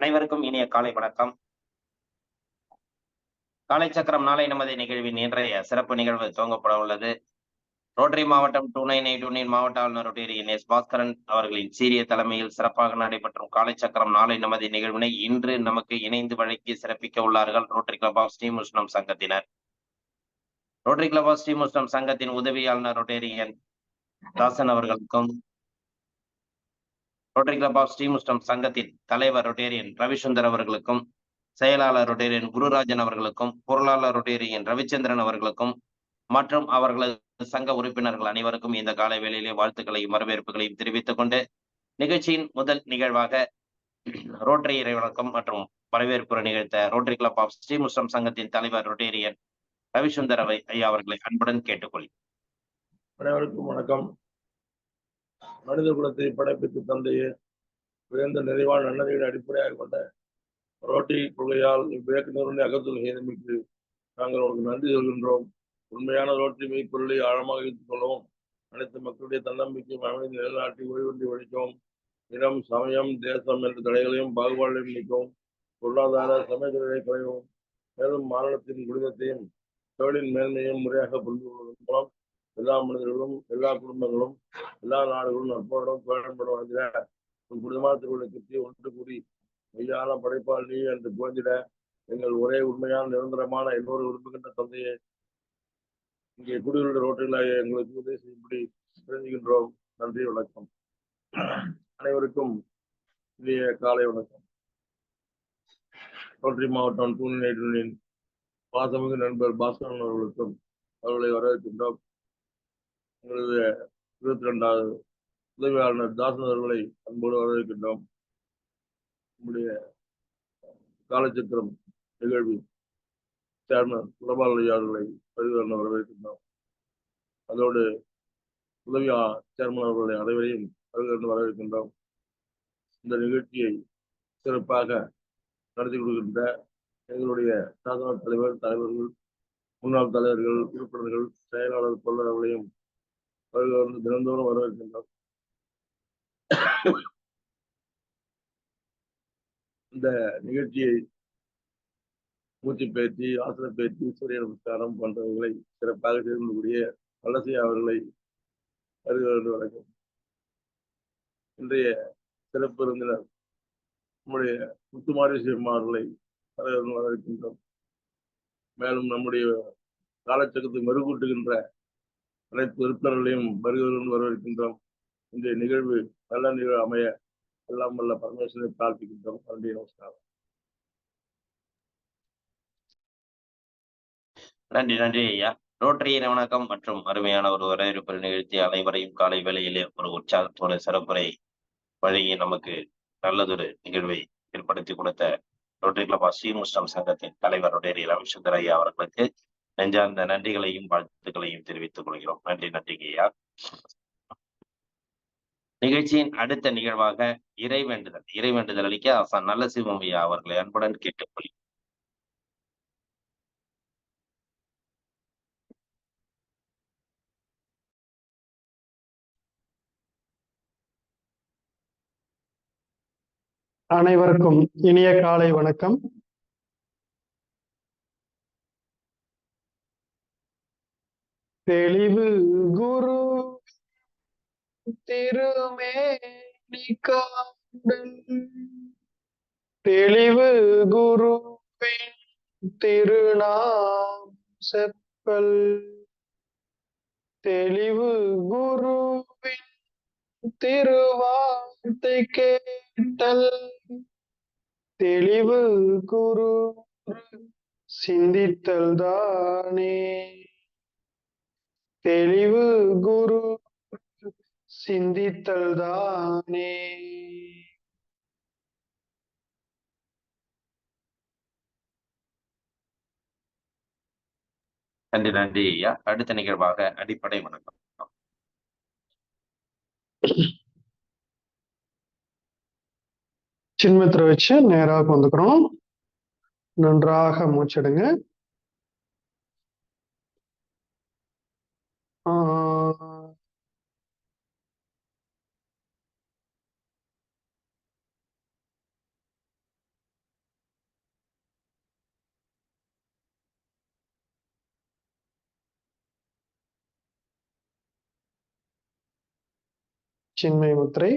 அனைவருக்கும் இனிய காலை வணக்கம். காலை சக்கரம் நாளை நமது நிகழ்வின் இன்றைய சிறப்பு நிகழ்வு துவங்கப்பட உள்ளது. ரோட்டரி மாவட்டம் 2989 மாவட்ட ஆளுநர் ரொட்டேரியன் எஸ் பாஸ்கரன் அவர்களின் சீரிய தலைமையில் சிறப்பாக நடைபெற்றும் காலை சக்கரம் நாளை நமது நிகழ்வினை இன்று நமக்கு இணைந்து வழங்கி சிறப்பிக்க உள்ளார்கள் ரோட்டரி கிளப் ஆஃப் ஸ்ரீமுஷ்ணம் சங்கத்தினர். ரோட்டரி கிளப் ஆஃப் ஸ்ரீமுஷ்ணம் சங்கத்தின் உதவி ஆளுநர் ரொட்டேரியன் தாசன் அவர்களுக்கும், ரோட்டரி கிளப் ஆஃப் ஸ்ரீமுஷ்ணம் சங்கத்தின் தலைவர் ரொட்டேரியன் ரவிசுந்தர் அவர்களுக்கும், செயலாளர் ரொட்டேரியன் குருராஜன் அவர்களுக்கும், பொருளாளர் ரொட்டேரியன் ரவிச்சந்திரன் அவர்களுக்கும் மற்றும் அவர்களது சங்க உறுப்பினர்கள் அனைவருக்கும் இந்த காலை வேளையிலே வாழ்த்துக்களையும் வரவேற்புகளையும் தெரிவித்துக் கொண்டு நிகழ்ச்சியின் முதல் நிகழ்வாக ரோட்டரி இறைவணக்கம் மற்றும் வரவேற்புரை நிகழ்த்த ரோட்டரி கிளப் ஆஃப் ஸ்ரீமுஷ்ணம் சங்கத்தின் தலைவர் ரொட்டேரியன் ரவிசுந்தர் ஐயா அவர்களை அன்புடன் கேட்டுக்கொள்கிறேன். அனைவருக்கும் வணக்கம். மனித குலத்தை படைப்பித்து தந்தையே, உயர்ந்த நிறைவான நன்னறிகளை அடிப்படையாக கொண்ட ரோட்டரி கொள்கையால் இவ்வியக்க நிறுவன அகத்துறைக்கு நாங்கள் உங்களுக்கு நன்றி சொல்கின்றோம். உண்மையான ரோட்டரி மெய்ப்பொருளை ஆழமாக வைத்துக் கொள்ளவும், அனைத்து மக்களுடைய தன்னம்பிக்கையும் அமைதி நிலைநாட்டி ஓய்வொன்றி ஒழிக்கவும், இனம், சமயம், தேசம் என்ற தடைகளையும் பாகுபாடுகளையும் நீக்கவும், பொருளாதார சமயத்துறையை குறையவும், மேலும் மாநிலத்தின் குடிமத்தையும் தொழிலின் மேன்மையும் முறையாக புரிந்து கொள்வதன் மூலம் எல்லா மனிதர்களும், எல்லா குடும்பங்களும், எல்லா நாடுகளும் நட்போடும் தோழன்படும் வழங்கிட புனிதமான திருவிழை பற்றி ஒன்று கூடி மெய்யான படைப்பால் நீ என்று புகழ்ந்திட எங்கள் ஒரே உண்மையான நிரந்தரமான எல்லோரும் விரும்புகின்ற தந்தையை இங்கே குடியுள்ள ரோட்டிலாக எங்களுக்கு உதவி செய்யும்படி தெரிஞ்சுகின்றோம். நன்றி, வணக்கம். அனைவருக்கும் இனிய காலை வணக்கம். ரோட்டரி மாவட்டம் 2989 பாசமிகு நண்பர் பாஸ்கரன் அவர்களுக்கும் அவர்களை வரவேற்கின்றோம். எங்களுடைய 22வது உதவி ஆளுநர் தாசன் அவர்களை அன்போடு வரவேற்கின்றோம். நம்முடைய காலச்சக்கரம் நிகழ்வில் சேர்மன் குலபால் அவர்களை பதிவு வரவேற்கின்றோம். அதோடு உதவி சேர்மன் அவர்களை அனைவரையும் வரவேற்கின்றோம். இந்த நிகழ்ச்சியை சிறப்பாக நடத்தி கொடுக்கின்ற எங்களுடைய சாதன தலைவர்கள், முன்னாள் தலைவர்கள், உறுப்பினர்கள், செயலாளர் பொருளாளர்களையும் தினந்தோறும் வரவேற்கின்றோம். இந்த நிகழ்ச்சியை மூச்சு பயிற்சி, ஆசன பயிற்சி, சூரிய நமஸ்காரம் போன்றவர்களை சிறப்பாக செய்யக்கூடிய வல்லசி அவர்களை வருகிறது வணக்கம். இன்றைய சிறப்பு விருந்தினர் நம்முடைய முத்துமாரி சிம்மா அவர்களை வரவேற்கின்றோம். மேலும் நம்முடைய காலச்சக்கத்தை மெருகூட்டுகின்ற அனைத்து உறுப்பினர்களையும் வருகிறவர்கள் வரவேற்கின்றோம். இன்றைய நிகழ்வு நல்ல நிகழ்வு அமைய எல்லாம் வல்ல பரமேஸ்வரனை பிரார்த்திக்கின்றோம். நன்றி, நமஸ்காரம். நன்றி நன்றி ஐயா. ரோட்டரி வணக்கம் மற்றும் அருமையான ஒரு வரவேற்பு நிகழ்த்தி அனைவரையும் காலை வேளையிலே ஒரு உற்சாகத்தோட சிறப்புரை வழங்கி நமக்கு நல்லதொரு நிகழ்வை ஏற்படுத்தி கொடுத்த ரோட்டரி கிளப் ஆஃப் ஸ்ரீமுஷ்ணம் சங்கத்தின் தலைவர் ரொட்டேரி ரவிசுந்தர் ஐயா அவர்களுக்கு நெஞ்சார்ந்த நன்றிகளையும் வாழ்த்துக்களையும் தெரிவித்துக் கொள்கிறோம். நன்றி நன்றி ஐயா. நிகழ்ச்சியின் அடுத்த நிகழ்வாக இறைவேண்டுதல் அளிக்க ஆசான் நல்ல சிவம் ஐயா அவர்களை அன்புடன் கேட்டுக்கொள்கிறோம். அனைவருக்கும் இனிய காலை வணக்கம். தெளிவு குரு திருமேனி காண்டல், தெளிவு குருவின் திருநாம் செப்பல், தெளிவு குருவின் திருவார்த்தை கேட்டல். தெளிவு குரு சிந்தித்தல் தானே. தெளிவு குரு சிந்தித்தல் தானே. நன்றி நன்றி ஐயா. அடுத்த நிகழ்வாக அடிப்படை வணக்கம். சின்மத்திர வச்சு நேராக வந்துக்கிறோம். நன்றாக மூச்செடுங்க. சின்மய முத்திரை.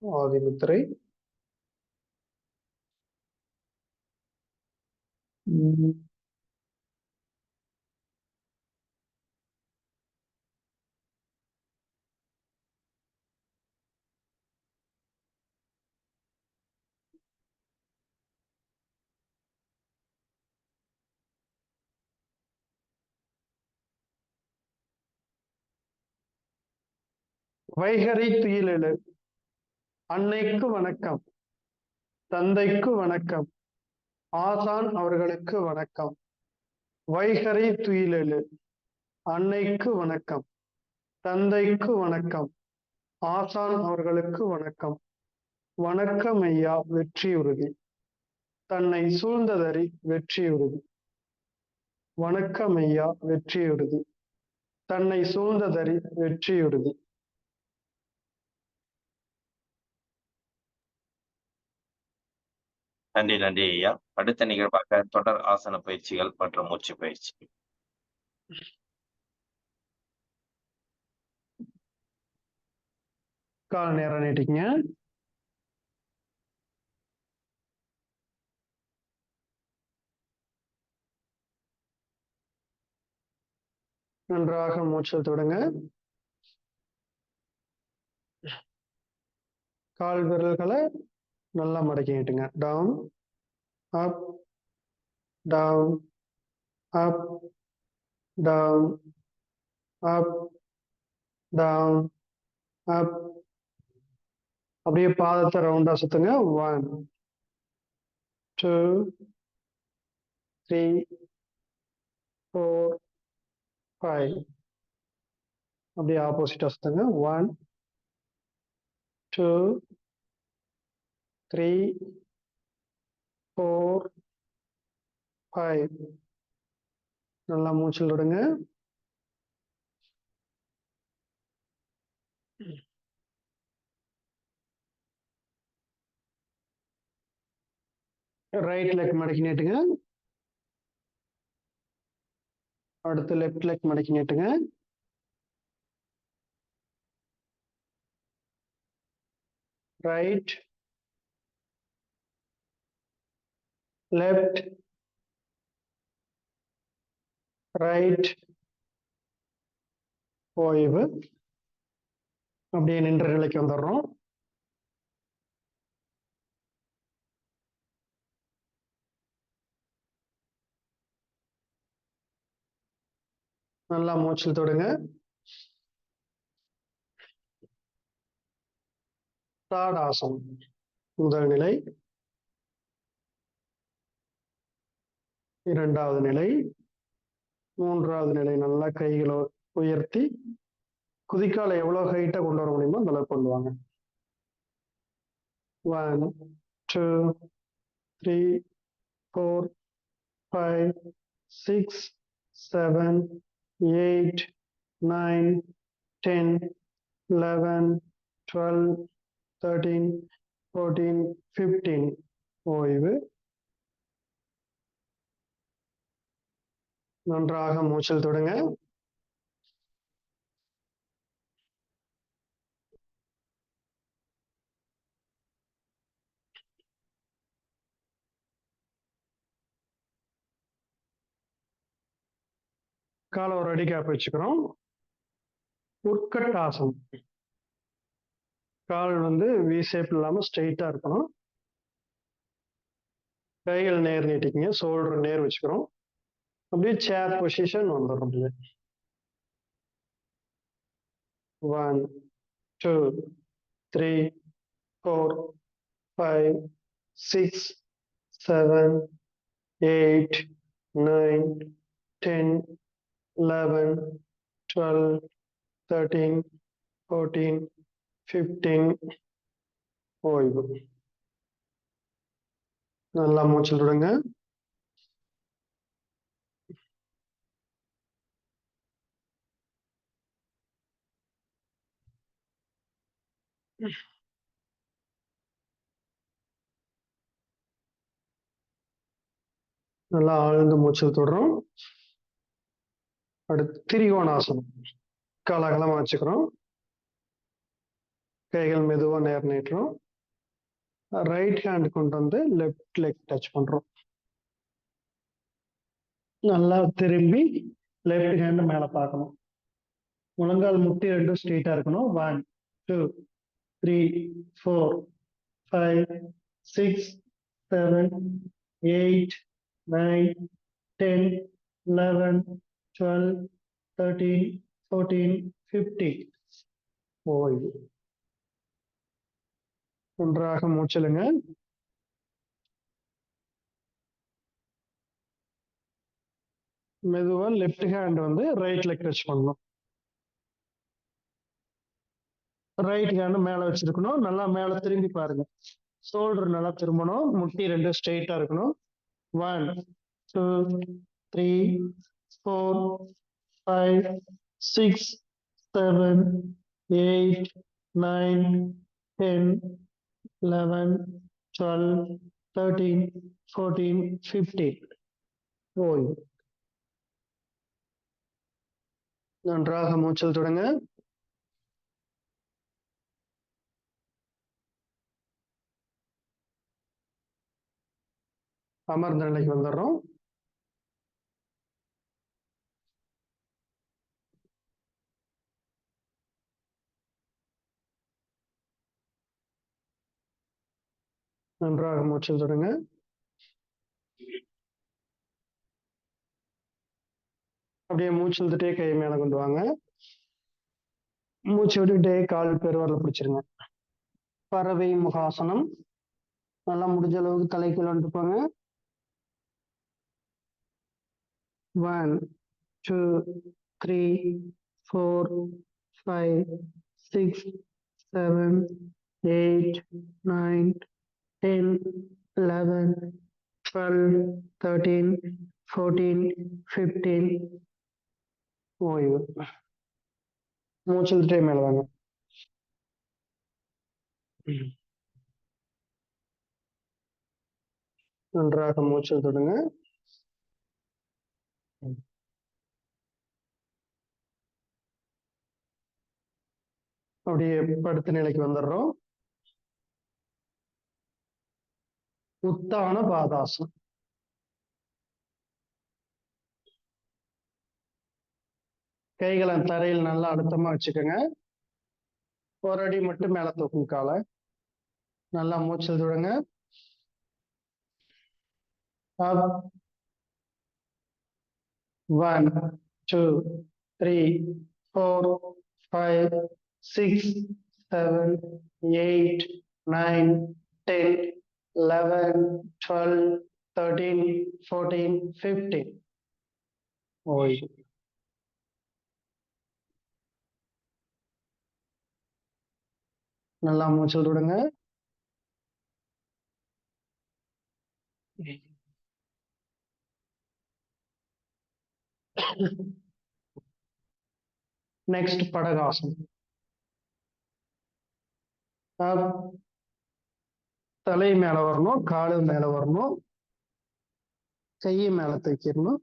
ஆதிமுத்திரை. வைகறை துயிலெழு. அன்னைக்கு வணக்கம், தந்தைக்கு வணக்கம், ஆசான் அவர்களுக்கு வணக்கம். வைகறை துயிலெழு. அன்னைக்கு வணக்கம், தந்தைக்கு வணக்கம், ஆசான் அவர்களுக்கு வணக்கம். வணக்கம் ஐயா, வெற்றி உறுதி. தன்னை சூழ்ந்ததறி வெற்றி உறுதி. வணக்கம் ஐயா, வெற்றி உறுதி. தன்னை சூழ்ந்ததறி வெற்றி உறுதி. நன்றி நன்றி ஐயா. அடுத்த நிகழ்வாக தொடர் ஆசன பயிற்சிகள் மற்றும் மூச்சு பயிற்சி. கால நேரம் நீட்டிங்க. நன்றாக மூச்சு தொடுங்க. கால் விரல்களை நல்லா மடக்கிட்டுங்க. Down up down up down up down up. அப்படியே பாதத்தை ரவுண்டா சுத்துங்க. 1 2 3 4 5. அப்படியே ஆப்போசிட்டா சுத்துங்க. 1 2 3 4 5. நல்லா மூச்சில் விடுங்க. ரைட் லெக் மடக்கி நீட்டுங்க. அடுத்து லெஃப்ட் லெக் மடக்கி நீட்டுங்க. Right left right. ஓய்வு. அப்படியே நின்ற நிலைக்கு வந்துடுறோம். நல்லா மூச்சில் தொடுங்க. தாடாசம். முதல் நிலை, இரண்டாவது நிலை, மூன்றாவது நிலை. நல்லா கைகளை உயர்த்தி குதிக்காலை எவ்வளவு ஹைட்டா கொண்டு வர முடியுமோ அந்த அளவுக்கு கொண்டு வாங்க. 1 2 3 4 5 6 7 8 9 10 11 12 13, 14, 15 ஓய்வு. நன்றாக மூச்சில் தொடுங்க. காலை ஒரு அடி கேப் வச்சுக்கிறோம். உட்கட்டாசனம். கால் வி ஷேப் இல்லாம ஸ்ட்ரெயிட்டா இருக்கணும். கைகள் நேர் நீட்டிக்கங்க. ஷோல்டர் நேர் வச்சுக்கிறோம். அப்படியே சேர் பொசிஷன் வந்துடும். 1, 2, 3, 4, 5, 6, 7, 8, 9, 10, 11, 12, 13, 14, 15 ஓய்வு. நல்லா மூச்சில் விடுங்க. நல்லா ஆழ்ந்த மூச்சில் தொடுறோம். அடுத்து திரிகோணாசனம். கால் அகலமா வச்சுக்கிறோம். கைகள் மெதுவா நேர் நீட்டுறோம். ரைட் ஹேண்ட் கொண்டு லெஃப்ட் லெக் டச் பண்றோம். நல்லா திரும்பி லெஃப்ட் ஹேண்ட் மேல பார்க்கணும். முழங்கால் முட்டி ரெண்டும் ஸ்ட்ரெயிட்டா இருக்கணும். 1, 2, 3, 4, 5, 6, 7, 8, 9, 10, 11, 12, 13, 14, 15 ஓய்வு. ஒன்றாக மூச்சலுங்க. மெதுவா left hand right leg touch பண்ணணும். ரைட் ஹேண்ட் மேல வச்சிருக்கணும். நல்லா மேல திரும்பி பாருங்க. ஷோல்டர் நல்லா திரும்பணும். முட்டி ரெண்டும் ஸ்ட்ரெயிட்டா இருக்கணும். 1, 2, 3, 4, 5, 6, 7, 8, 9, 10, 11, 12, 13, 14, 15 ஓய்வு. நன்றாக மூச்சல் தொடங்க. அமர்ந்த நிலைக்கு வந்துடுறோம். நன்றாக மூச்சல் தொடங்க. அப்படியே மூச்சு இழுத்துட்டே கை மேல கொண்டு வாங்க. மூச்சு விட்டுட்டே கால் பெருவரல பிடிச்சிருங்க. பறவை முகாசனம். நல்லா முடிஞ்ச அளவுக்கு தலைக்கு வந்துட்டுப்பாங்க. 1, 2, 3, 4, 5, 6, 7, 8, 9, 10, 11, 12, 13, 14, 15 ஓய்வு. மூச்சு இழுத்துட்டே மேல வாங்க. நன்றாக மூச்சல் தொடுங்க. அப்படியே படுத்த நிலைக்கு வந்துடுறோம். உத்தான பாதாசனம். கைகளை தரையில் நல்லா அழுத்தமா வச்சுக்கோங்க. ஒரு அடி மட்டும் மேல தூக்கும் காலை. நல்லா மூச்சல் தொடுங்க. 1, 2, 3, 4, 5, 6, 7, 8, 9, 10, 11, 12, 13, 14, 15 ஓய்வு. நல்லா மூச்சல் விடுங்க. நெக்ஸ்ட் படகாசனம். தலை மேல வரணும், காலு மேல வரணும், கையை மேல தூக்கிடணும்.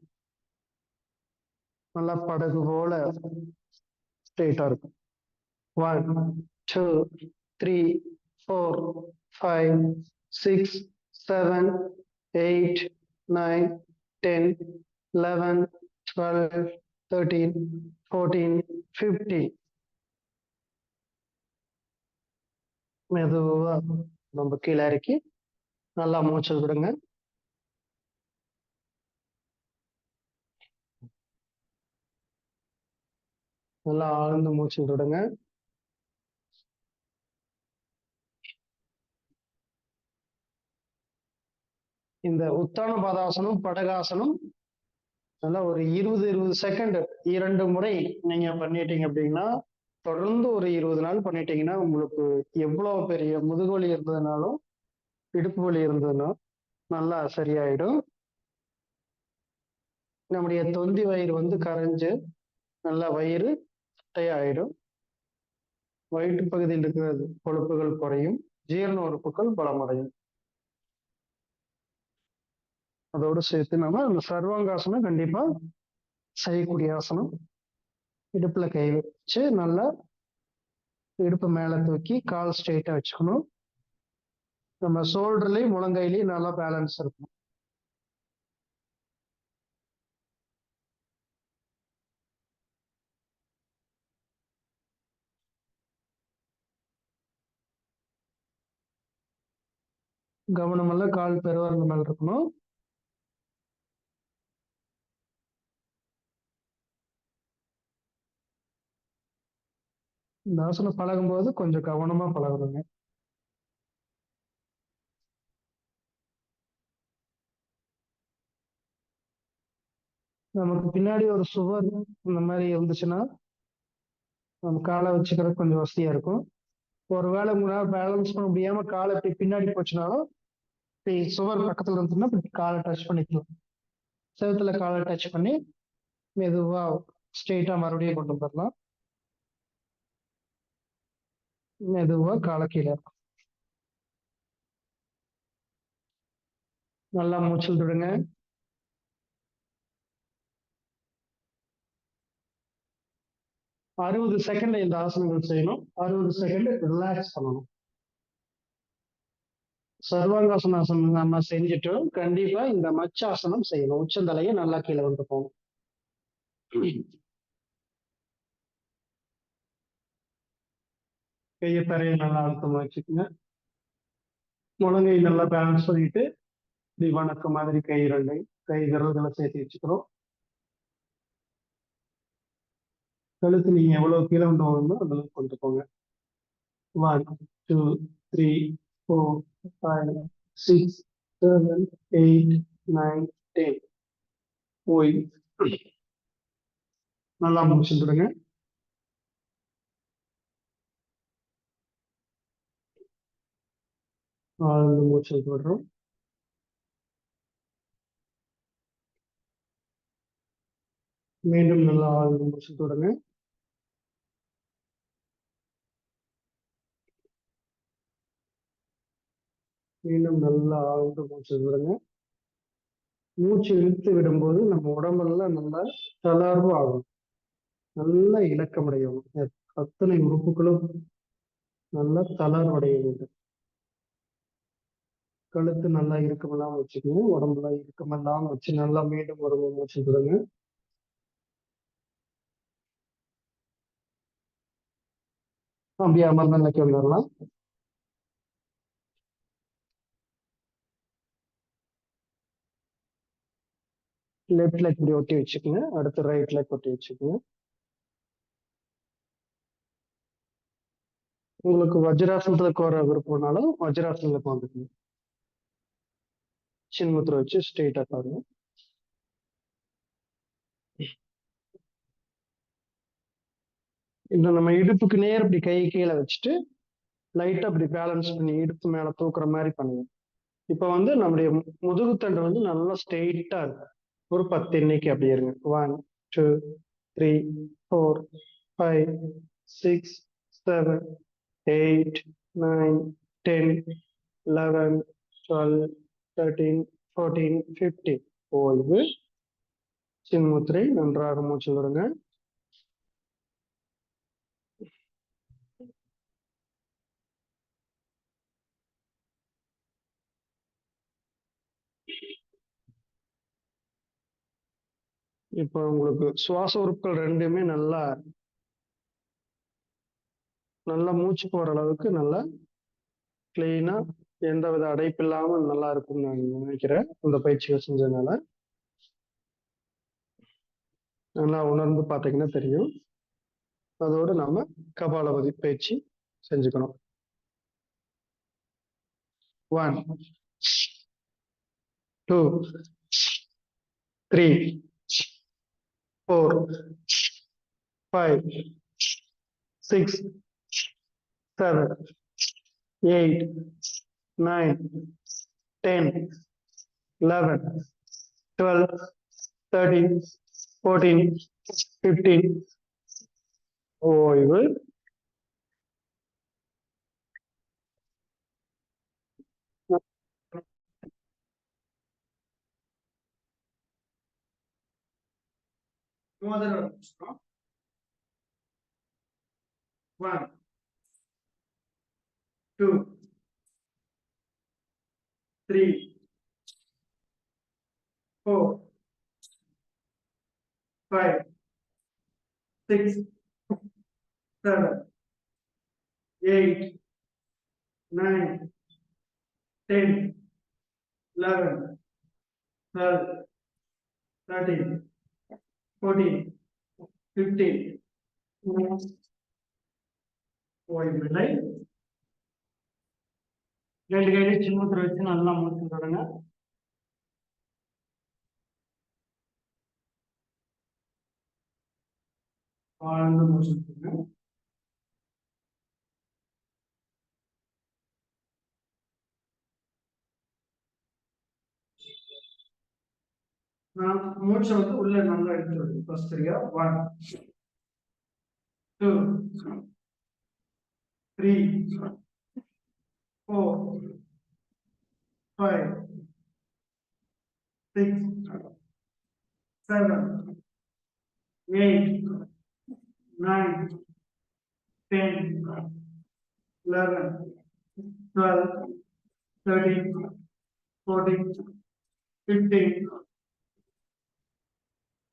நல்லா படகு போல ஸ்ட்ரெயிட்டா இருக்கும். 1 2 3 4 5 6 7 8 9 10 11 12 13 14 15. மெதுவா நம்ம கீழே இறக்கி நல்லா மூச்சு விடுங்க. நல்லா ஆழ்ந்து மூச்சு விடுங்க. இந்த உத்தான பாதாசனம், படகாசனம் நல்லா ஒரு 20 செகண்ட் 2 முறை நீங்க பண்ணிட்டீங்க அப்படின்னா, தொடர்ந்து ஒரு 20 நாள் பண்ணிட்டீங்கன்னா உங்களுக்கு எவ்வளவு பெரிய முதுகுவலி இருந்ததுனாலும் இடுப்பு வலி இருந்ததுன்னா நல்லா சரியாயிடும். நம்முடைய தொந்தி வயிறு வந்து கரைஞ்சு நல்லா வயிறு ஆயிடும். வயிற்று பகுதியில் இருக்கிற கொழுப்புகள் குறையும், ஜீரண உறுப்புகள் பலமடையும். அதோடு சேர்த்து நம்ம அந்த சர்வாங்காசனம் கண்டிப்பா செய்யக்கூடிய ஆசனம். இடுப்புல கை வச்சு நல்லா இடுப்பு மேல தூக்கி கால் ஸ்ட்ரெயிட்டா வச்சுக்கணும். நம்ம ஷோல்டர்லயும் முழங்கையிலையும் நல்லா பேலன்ஸ் இருக்கும். கவனமெல்லாம் கால் பெருவரல் மேல இருக்கணும். இந்த ஆசனம் பழகும் போது கொஞ்சம் கவனமா பழகணுங்க. நமக்கு பின்னாடி ஒரு சுவர் இந்த மாதிரி இருந்துச்சுன்னா நம்ம காலை வச்சுக்கிறது கொஞ்சம் வசதியா இருக்கும். ஒருவேளை உங்களால பேலன்ஸ் பண்ண முடியாம காலை இப்படி பின்னாடி போச்சுனாலும் இப்படி சுவர் பக்கத்துல இருந்துச்சுன்னா இப்படி காலை டச் பண்ணிக்கலாம். செவுத்துல காலை டச் பண்ணி மெதுவா ஸ்ட்ரெயிட்டா மறுபடியும் கொண்டு வந்துடலாம். மெதுவா காலை கீழே இருக்கும். நல்லா மூச்சல் விடுங்க. அறுபது செகண்ட் இந்த ஆசனங்கள் செய்யணும். 60 செகண்ட் ரிலாக்ஸ் பண்ணணும். சர்வாங்காசனாசனம் நம்ம செஞ்சுட்டோம். கண்டிப்பா இந்த மச்சாசனம் செய்யணும். உச்சந்தலையை நல்லா கீழே வந்து போகணும். கையை தரையை நல்லா அழுத்தமா வச்சுக்கோங்க. முழங்கை நல்லா பேலன்ஸ் பண்ணிட்டு இப்படி வணக்க மாதிரி கை ரெண்டை கை விரல்களை சேர்த்து வச்சுக்கிறோம். கழுத்து நீங்க எவ்வளவு கீழே கொண்டு போகணுமோ அதுல கொண்டு போங்க. 1 2 3 4 5 6 7 8 9 10. போய் நல்லா மூச்சு விடுங்க. ஆழ்ந்து மூச்சு விடுறோம். மீண்டும் நல்லா ஆழ்ந்து மூச்சு விடுங்க. மீண்டும் நல்லா ஆழ்ந்து மூச்சு விடுங்க. மூச்சு இழுத்து விடும்போது நம்ம உடம்பெல்லாம் நல்லா தளர்வு ஆகும், நல்ல இலக்கமடையும். அத்தனை உறுப்புகளும் நல்லா தளர்வடைய வேண்டும். கழுத்து நல்லா இறுக்கமெல்லாம் வச்சுக்கணும். உடம்புல இறுக்கமெல்லாம் வச்சு நல்லா மீண்டும் ஒரு மூச்சு விடுங்க. அப்படியே அமர்ந்த நிலைக்கு வந்துடலாம். லெஃப்ட் லெக் இப்படி ஒட்டி வச்சுக்கோங்க. அடுத்து ரைட் லெக் ஒட்டி வச்சுக்கோங்க. உங்களுக்கு வஜ்ராசனத்துக்கு வர விருப்பம்னாலும் வஜ்ராசனத்துல வந்துக்கணும். சின்முத்திரை வச்சு ஸ்ட்ரெயிட்டா பாருங்க. இந்த நம்ம இடுப்புக்கு நேர் இப்படி கை கீழே வச்சுட்டு லைட்டா இப்படி பேலன்ஸ் பண்ணி இடுப்பு மேல தூக்குற மாதிரி பண்ணுங்க. இப்ப வந்து நம்முடைய முதுகுத்தண்டு வந்து நல்லா ஸ்ட்ரெயிட்டா இருக்கு. ஒரு 10 எண்ணிக்கை அப்படி இருங்க. 1 2 3 4 5 6 7 8 9, 10, 11, 12, 13, 14, 15. ஓய்வு. சின்முத்திரை. நன்றாக மூச்சு விடுங்க. இப்போ உங்களுக்கு சுவாச உறுப்புகள் ரெண்டுமே நல்லா மூச்சு போற அளவுக்கு நல்லா கிளீனா எந்தவித அடைப்பு இல்லாம நல்லா இருக்கும்னு நான் நினைக்கிறேன். இந்த பயிற்சிகள் செஞ்சதுனால நல்லா உணர்ந்து பார்த்தீங்கன்னா தெரியும். அதோடு நம்ம கபாலபதி பயிற்சி செஞ்சுக்கணும். 1, 2, 3, 4, 5, 6, 7, 8, 9, 10, 11, 12, 13, 14, 15. ஓய்வு. One, 2, 3, 4, 5, 6, 7, 8, 9, 10, 11, 12, 13, 14, 15. ஓய்வில்லை. 2 கையில சின்முத்திரை வச்சு நல்லா மூச்சு விடுங்க. ஆழ்ந்து மூச்சு விடுங்க. நான் மூச்சை வந்து உள்ள நல்லா எடுத்துருவேன். ஃபர்ஸ்ட் சரியா? 1, 2, 3, 4, 5, 6, 7, 8, 9, 10, 11, 12, 13, 14, 15.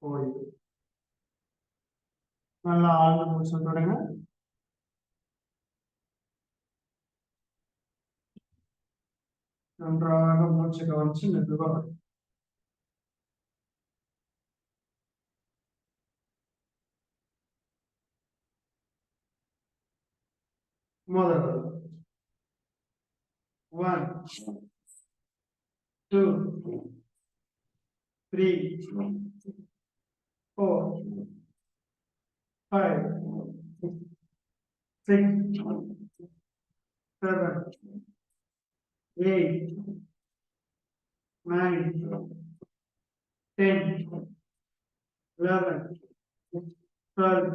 ஓய்வு. நல்லா ஆழ்ந்த மூச்சு தொடங்க. நன்றாக மூச்சு கவனிச்சு மெதுவா வரும். முதல் 1, 2, 3, 4, 5, 6, 7, 8, 9, 10, 11, 12,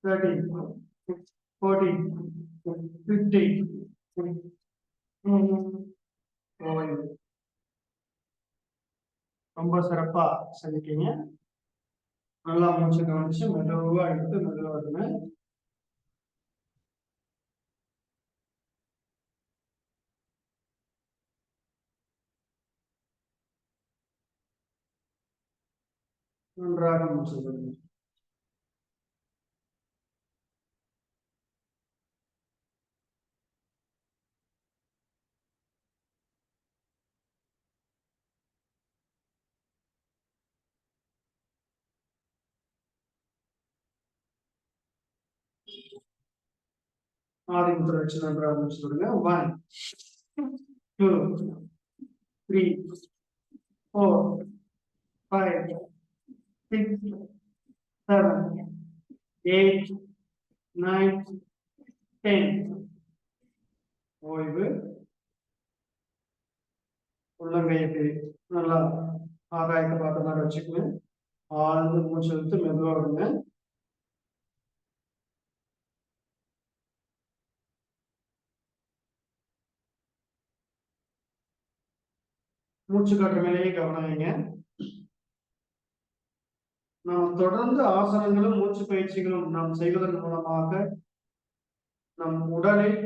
13, 14, 15. ஓய்வு. ரொம்ப சிறப்பா செஞ்சுட்டீங்க. நல்லா மூச்சு கவனிச்சு மெதுவா எடுத்து மெதுவா இருங்க. நன்றாக மூச்சு விடுங்க. ஆதி முத்திரை வச்சு நன்றாக மூச்சு விடுங்க. 1, 2, 3, 4, 5, 6, 7, 8, 9, 10. ஓய்வு. உள்ளங்கையை நல்லா ஆகாயத்தை பார்த்த மாதிரி வச்சுக்கணும். ஆழ்ந்து மூச்சு எடுத்து மெதுவா விடுங்க. மூச்சு காற்று மேலேயே கவனம் வைங்க. நாம் தொடர்ந்து ஆசனங்களும் மூச்சு பயிற்சிகளும் நாம் செய்வதன் மூலமாக நம் உடலில்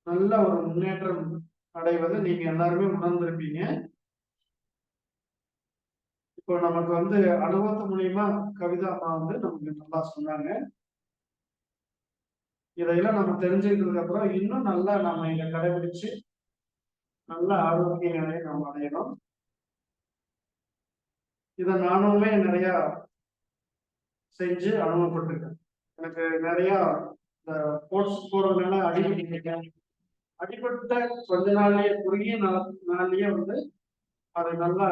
நல்ல ஒரு முன்னேற்றம் அடைவதை நீங்க எல்லாருமே உணர்ந்திருப்பீங்க. இப்போ நமக்கு அனுபவத்து மூலியமா கவிதா அம்மா நமக்கு நல்லா சொன்னாங்க. இதையெல்லாம் நம்ம தெரிஞ்சுக்கிட்டதுக்கு அப்புறம் இன்னும் நல்லா நம்ம இதை கடைபிடிச்சு நல்ல ஆரோக்கிய நிலையை நம்ம அடையணும். இதை நானுமே நிறைய செஞ்சு அனுபவப்பட்டிருக்கேன். எனக்கு நிறைய இந்த ஸ்போர்ட்ஸ் போறதுனால அடிபட்டிருக்கேன். அடிபட்ட கொஞ்ச நாள்லயே குறுகிய நாள்லயே அதை நல்லா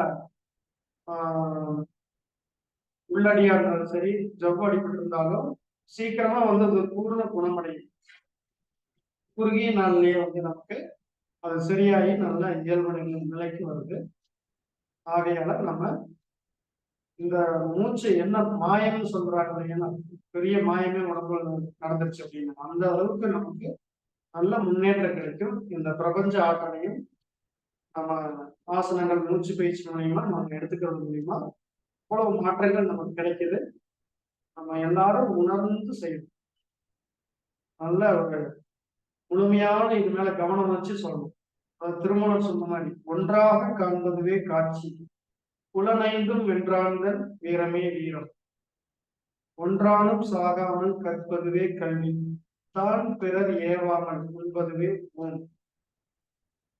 உள்ளடியா இருந்தாலும் சரி, ஜவ்வு அடிபட்டு இருந்தாலும் சீக்கிரமா அது பூர்ண குணமடையும். குறுகிய நாள்லயே நமக்கு அது சரியாகி நல்ல இயல்பு நிலைக்கு வருது. ஆகையால நம்ம இந்த மூச்சு என்ன மாயம்னு சொல்றாங்க இல்லையா, பெரிய மாயமே உடம்புல நடந்துருச்சு அப்படின்னு, அந்த அளவுக்கு நமக்கு நல்ல முன்னேற்றம் கிடைக்கும். இந்த பிரபஞ்ச ஆற்றலையும் நம்ம ஆசனங்கள் மூச்சு பயிற்சி மூலியமா நம்ம எடுத்துக்கிறது மூலியமா அவ்வளவு மாற்றங்கள் நமக்கு கிடைக்குது. நம்ம எல்லாரும் உணர்ந்து செய்யணும். நல்ல ஒரு முழுமையான இது மேல கவனம் வச்சு சொல்லணும். திருமணம் சொன்ன மாதிரி, ஒன்றாக காண்பதுவே காட்சி, புலனைந்தும் வென்றாந்தன் வீரமே வீரம், ஒன்றானும் சாகாமல் கற்பதுவே கல்வி, தான் பிறர் ஏவாமல் உண்பதுவே ஓம்.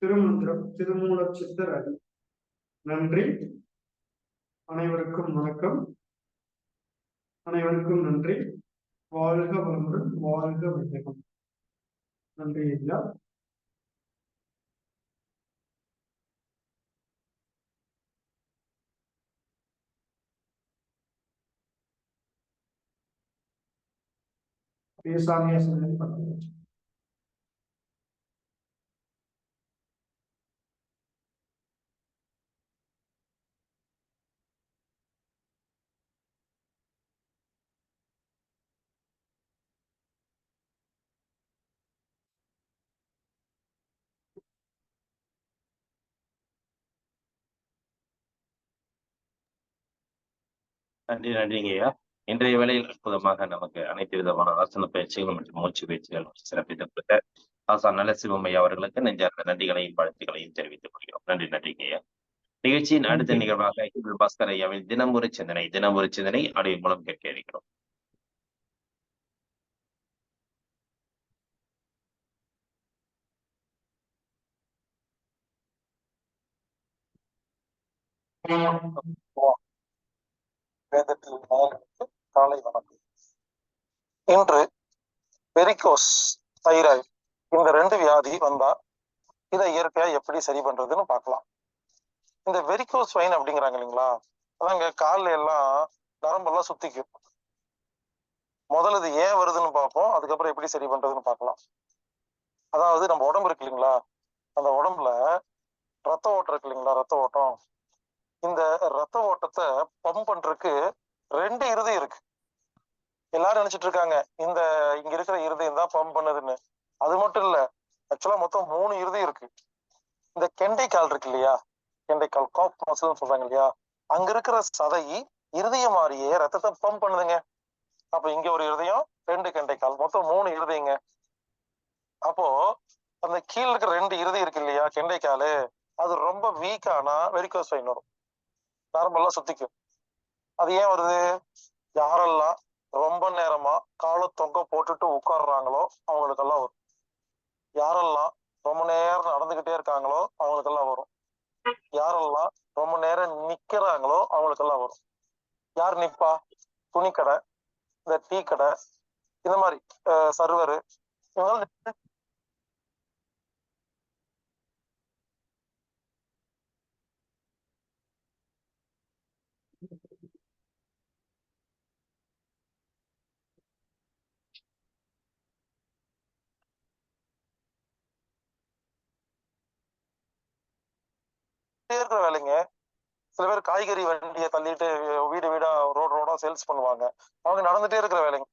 திருமந்திரம், திருமூலச் சித்தர் அடி. நன்றி. அனைவருக்கும் வணக்கம். அனைவருக்கும் நன்றி. வாழ்க வளமுடன், வாழ்க வையகம். நன்றி ஐயா. பேசாமியா சொன்னது பண்ணுங்க. நன்றி, நன்றிங்க ஐயா. இன்றைய வேளையில் அற்புதமாக நமக்கு அனைத்து விதமான ஆசன பயிற்சிகள் மற்றும் மூச்சு பயிற்சிகள் சிறப்பித்து கொடுத்த ஆசான் நலசிவம் ஐயா அவர்களுக்கு நெஞ்சார்ந்த நன்றிகளையும் வாழ்த்துக்களையும் தெரிவித்துக் கொள்கிறோம். நன்றி, நன்றிங்க ஐயா. நிகழ்ச்சியின் அடுத்த நிகழ்வாக பாஸ்கர் ஐயாவின் தினம் ஒரு சிந்தனை ஆடியோ மூலம் கேட்க இருக்கிறோம். காலை வணக்கம். இன்று வெரிகோஸ், தைராய்டு இந்த 2 வியாதி வந்தா இதை இயற்கையா எப்படி சரி பண்றதுன்னு பார்க்கலாம். இந்த வெரிகோஸ் வைன் அப்படிங்கிறாங்க இல்லைங்களா, அதாங்க காலில் எல்லாம் நரம்பெல்லாம் சுத்திக்கும். முதல்ல இது ஏன் வருதுன்னு பார்ப்போம், அதுக்கப்புறம் எப்படி சரி பண்றதுன்னு பார்க்கலாம். அதாவது நம்ம உடம்பு இருக்கு இல்லைங்களா, அந்த உடம்புல ரத்த ஓட்டம் இருக்கு இல்லைங்களா, ரத்த ஓட்டம், இந்த ரத்த ஓட்டத்தை பம்ப் பண்றதுக்கு 2 இருதயம் இருக்கு. எல்லாரும் நினைச்சிட்டு இருக்காங்க இங்க இருக்கிற இருதயம் தான் பம்ப் பண்ணுதுன்னு. அது மட்டும் இல்ல, ஆக்சுவலா மொத்தம் 3 இருதயம் இருக்கு. இந்த கெண்டைக்கால் இருக்கு இல்லையா, கெண்டைக்கால் காப் மசில்னு சொல்றாங்க இல்லையா, அங்க இருக்கிற சதை இருதயம் மாதிரியே ரத்தத்தை பம்ப் பண்ணுதுங்க. அப்ப இங்க ஒரு இருதயம், 2 கெண்டைக்கால், மொத்தம் 3 இருதயங்க. அப்போ அந்த கீழே இருக்கிற 2 இருதயம் இருக்கு இல்லையா, கெண்டைக்காலு, அது ரொம்ப வீக்கானா வெரிகோஸ் வைன் வரும், நரம்பெல்லாம் சுத்திக்கும். அது ஏன் வருது? யாரெல்லாம் ரொம்ப நேரமா காலை தொங்க போட்டுட்டு உட்கார்றாங்களோ அவங்களுக்கெல்லாம் வரும். யாரெல்லாம் ரொம்ப நேரம் நடந்துகிட்டே இருக்காங்களோ அவங்களுக்கெல்லாம் வரும். யாரெல்லாம் ரொம்ப நேரம் நிக்கிறாங்களோ அவங்களுக்கெல்லாம் வரும். யார் நிப்பா? துணிக்கடை, இந்த டீ கடை, இந்த மாதிரி சர்வரு, இவங்க இருக்கிற வேலைங்க. சில பேர் காய்கறி வண்டியை தள்ளிட்டு வீடு வீடா ரோடா சேல்ஸ் பண்ணுவாங்க. அவங்க நடந்துட்டே இருக்கிற வேலைங்க.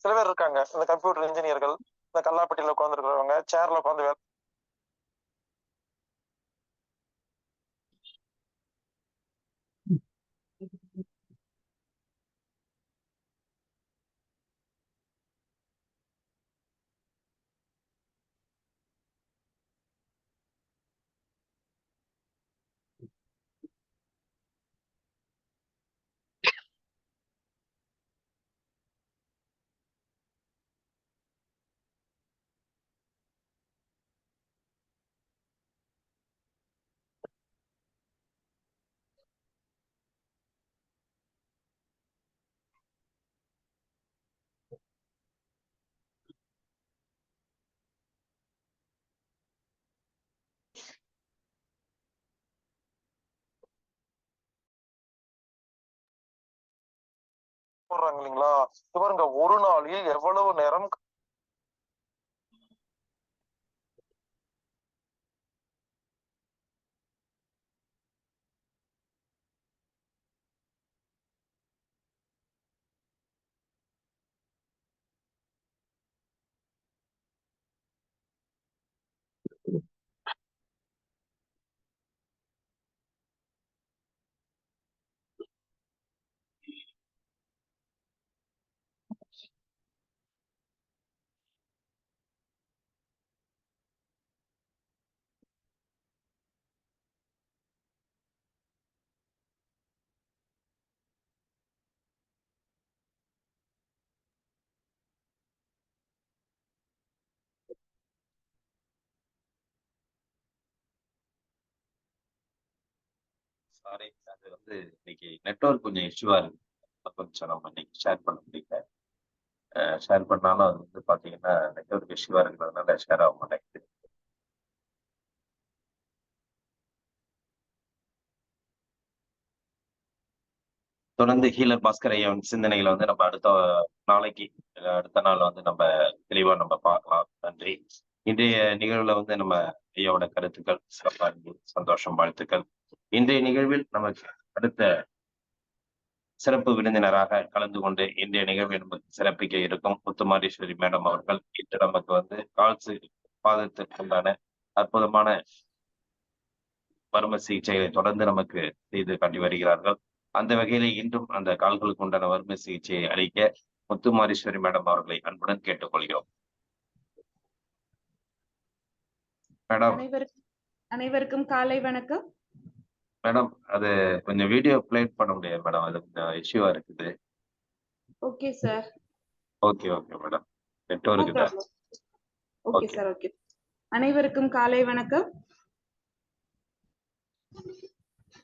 சில பேர் இருக்காங்க, இந்த கம்ப்யூட்டர் இன்ஜினியர்கள், இந்த கல்லாப்பட்டியில உட்கார்ந்து இருக்கிறவங்க, சேர்ல உட்காந்து வேலை போடுறாங்க இல்லைங்களா? இவருங்க ஒரு நாளில் எவ்வளவு நேரம் சாரி, அது வந்து இன்னைக்கு நெட்வொர்க் கொஞ்சம் இஷ்யூவா இருக்கு. கொஞ்சம் நம்ம இன்னைக்கு ஷேர் பண்ண முடியல. ஷேர் பண்ணாலும் அது வந்து பாத்தீங்கன்னா நெட்வொர்க் இஷ்யூவா இருக்கிறதுனால ஷேர் ஆக மாட்டேங்குது. தொடர்ந்து ஹீலர் பாஸ்கர் ஐயாவின் சிந்தனைகளை வந்து நம்ம நாளைக்கு அடுத்த நாள் வந்து நம்ம தெளிவா நம்ம பார்க்கலாம். நன்றி. இன்றைய நிகழ்வுல வந்து நம்ம ஐயாவோட கருத்துக்கள் சிறப்பா இருக்கு. சந்தோஷம், வாழ்த்துக்கள். இன்றைய நிகழ்வில் நமக்கு அடுத்த சிறப்பு விருந்தினராக கலந்து கொண்டு இன்றைய நிகழ்வை நமக்கு சிறப்பிக்க இருக்கும் முத்துமாரீஸ்வரி மேடம் அவர்கள் இன்று நமக்கு வந்து கால்சு பாதத்திற்கு உண்டான அற்புதமான மரும சிகிச்சைகளை தொடர்ந்து நமக்கு செய்து காட்டி வருகிறார்கள். அந்த வகையில இன்றும் அந்த கால்களுக்கு உண்டான மரும சிகிச்சையை அளிக்க முத்துமாரீஸ்வரி மேடம் அவர்களை அன்புடன் கேட்டுக்கொள்கிறோம். மேடம். அனைவருக்கும் காலை வணக்கம். மேடம், அது கொஞ்சம் வீடியோ பிளே பண்ண முடியாது மேடம், அது கொஞ்சம் இஷ்யூவா இருக்குது. Okay sir. Okay madam, network தான். Okay sir. ஓகே. அனைவருக்கும் காலை வணக்கம்.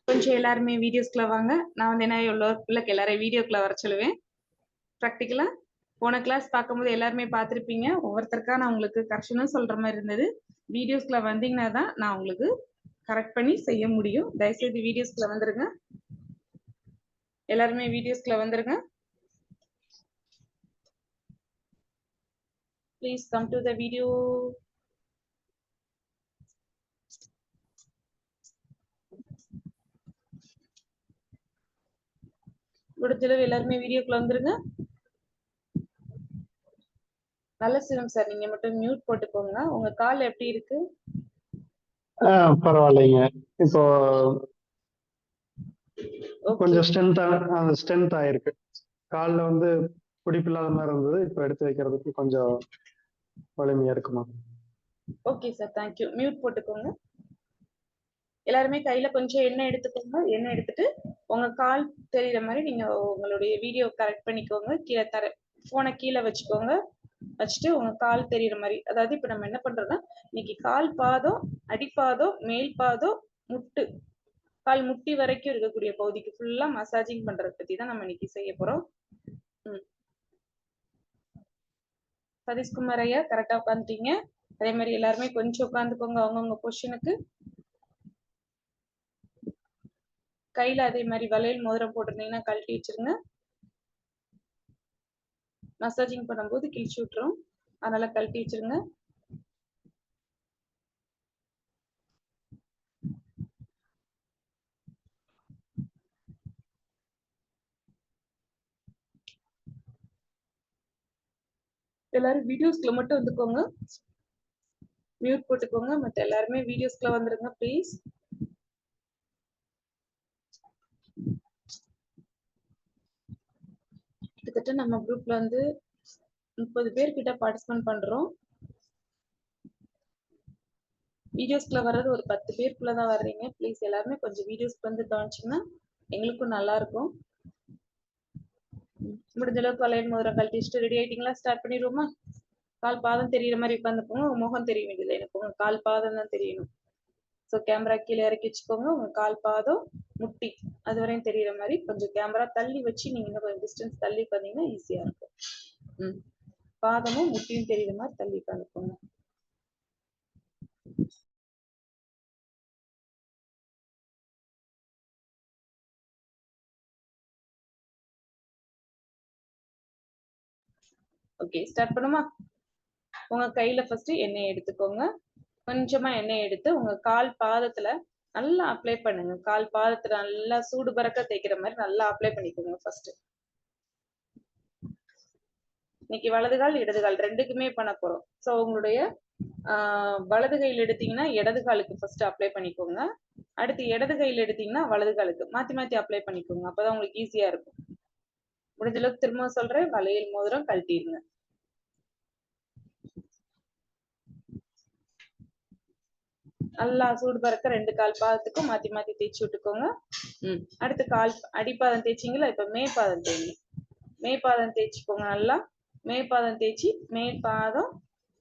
கொஞ்சம் எல்லாருமே வீடியோஸ்க்குள்ள வாங்க. நான் வந்து என்ன பிள்ளைக்கு எல்லாரையும் வீடியோக்குள்ள வர சொல்லுவேன். ப்ராக்டிக்கலா போன கிளாஸ் பார்க்கும்போது எல்லாருமே பார்த்துருப்பீங்க. ஒவ்வொருத்தருக்கா நான் உங்களுக்கு கரெக்ஷனும் சொல்ற மாதிரி இருந்தது. வீடியோஸ்க்குள்ள வந்தீங்கன்னா தான் நான் உங்களுக்கு கரெக்ட் பண்ணி செய்ய முடியும். தயவுசெய்து வீடியோஸ்க்குள்ள வந்துருங்க. எல்லாருமே வீடியோஸ்க்குள்ள வந்துருங்க. Please come to the video. முடிஞ்சளவு எல்லாருமே வீடியோக்குள்ள வந்துருங்க. நல்ல சிவம் சார், நீங்க மட்டும் மியூட் போட்டுக்கோங்க. உங்க கால் எப்படி இருக்கு? பரவாயில்லைங்க. இப்போ கொஞ்சம் ஸ்ட்ரென்த் ஆயிருக்கு. கால்ல வந்து பிடிப்பு இல்லாத மாதிரி இருந்தது. இப்போ எடுத்து வைக்கிறதுக்கு கொஞ்சம் வலிமையா இருக்குமா? Okay sir, thank you. மியூட் போட்டுக்கோங்க. எல்லாருமே கையில கொஞ்சம் எண்ணெய் எடுத்துக்கோங்க. எண்ணெய் எடுத்துட்டு உங்க கால் தெரியுற மாதிரி நீங்க உங்களுடைய வீடியோ கரெக்ட் பண்ணிக்கோங்க. கீழே போனை கீழே வச்சுக்கோங்க. வச்சுட்டு உங்க கால் தெரியுற மாதிரி, அதாவது இப்ப நம்ம என்ன பண்றோம்னா இன்னைக்கு கால் பாதம், அடிப்பாதம், மேல் பாதம், முட்டு, கால் முட்டி வரைக்கும் இருக்கக்கூடிய பகுதிக்கு ஃபுல்லா மசாஜிங் பண்றத பத்தி தான் நம்ம இன்னைக்கு செய்ய போறோம். சதீஷ்குமார் ஐயா கரெக்டா உட்காந்துட்டீங்க. அதே மாதிரி எல்லாருமே கொஞ்சம் உட்காந்துக்கோங்க அவங்கவுங்க பொசிஷனுக்கு. கையில அதே மாதிரி வளையல் மோதிரம் போட்டிருந்தீங்கன்னா கழட்டி வச்சிருங்க. மசாஜிங் பண்ணும்போது கிழிச்சு விட்டுரும், அதனால கழட்டி வச்சிருங்க. எல்லாரும் வீடியோஸ்க்குள்ள மட்டும் வந்துக்கோங்க, மியூட் போட்டுக்கோங்க. மற்ற எல்லாருமே வீடியோஸ்க்குள்ள வந்துருங்க ப்ளீஸ். கிட்டத்தட்ட நம்ம குரூப்ல வந்து 30 பேர் கிட்ட பார்ட்டிசிபேட் பண்றோம். வீடியோஸ்க்குள்ள வர்றது ஒரு 10 பேருக்குள்ளதான் வர்றீங்க. ப்ளீஸ் எல்லாருமே கொஞ்சம் வீடியோஸ்க்கு வந்து கவனிச்சிங்கன்னா எங்களுக்கும் நல்லா இருக்கும். முடிஞ்ச அளவுக்கு வளையல் மோதிரம் கழட்டி வச்சுட்டு ரெடி ஆயிட்டீங்களா? ஸ்டார்ட் பண்ணிடுவோமா? கால் பாதம் தெரியுற மாதிரி உட்காந்துக்கோங்க. உங்க முகம் தெரிய வேண்டியது, எனக்கு உங்க கால் பாதம் தான் தெரியணும். ஸோ கேமரா கீழே இறக்கி வச்சுக்கோங்க. உங்க கால் பாதம் முட்டி அது வரையும் தெரியுற மாதிரி கொஞ்சம் கேமரா தள்ளி வச்சு நீங்க இன்னும் கொஞ்சம் டிஸ்டன்ஸ் தள்ளி உட்காந்தீங்கன்னா ஈஸியா இருக்கும். பாதமும் முட்டியும் தெரியுற மாதிரி தள்ளி உட்காந்துக்கோங்க. ஓகே, ஸ்டார்ட் பண்ணுமா? உங்க கையில ஃபர்ஸ்ட் எண்ணெய் எடுத்துக்கோங்க. கொஞ்சமா எண்ணெய் எடுத்து உங்க கால் பாதத்துல நல்லா அப்ளை பண்ணுங்க. கால் பாதத்துல நல்லா சூடு பறக்க தேய்க்கிற மாதிரி நல்லா அப்ளை பண்ணிக்கோங்க ஃபர்ஸ்ட். இன்னைக்கு வலது கால் இடது கால் ரெண்டுக்குமே பண்ண போறோம். ஸோ உங்களுடைய வலது கையில் எடுத்தீங்கன்னா இடது காலுக்கு ஃபர்ஸ்ட் அப்ளை பண்ணிக்கோங்க. அடுத்து இடது கையில் எடுத்தீங்கன்னா வலது காலுக்கு மாத்தி மாத்தி அப்ளை பண்ணிக்கோங்க. அப்பதான் உங்களுக்கு ஈஸியா இருக்கும். முடிஞ்ச அளவுக்கு திரும்ப சொல்றேன், வளையல் மோதிரம் கழட்டிடுங்க. நல்லா சூடு பறக்க ரெண்டு கால் பாதத்துக்கும் மாத்தி மாத்தி தேய்ச்சி விட்டுக்கோங்க. அடுத்து கால் அடிப்பாதம் தேய்ச்சிங்களா, இப்ப மேற்பாதம் தேய்ங்க. மேற்பாதம் தேய்ச்சிக்கோங்க. நல்லா மேற்பாதம் தேய்ச்சி மேற்பாதம்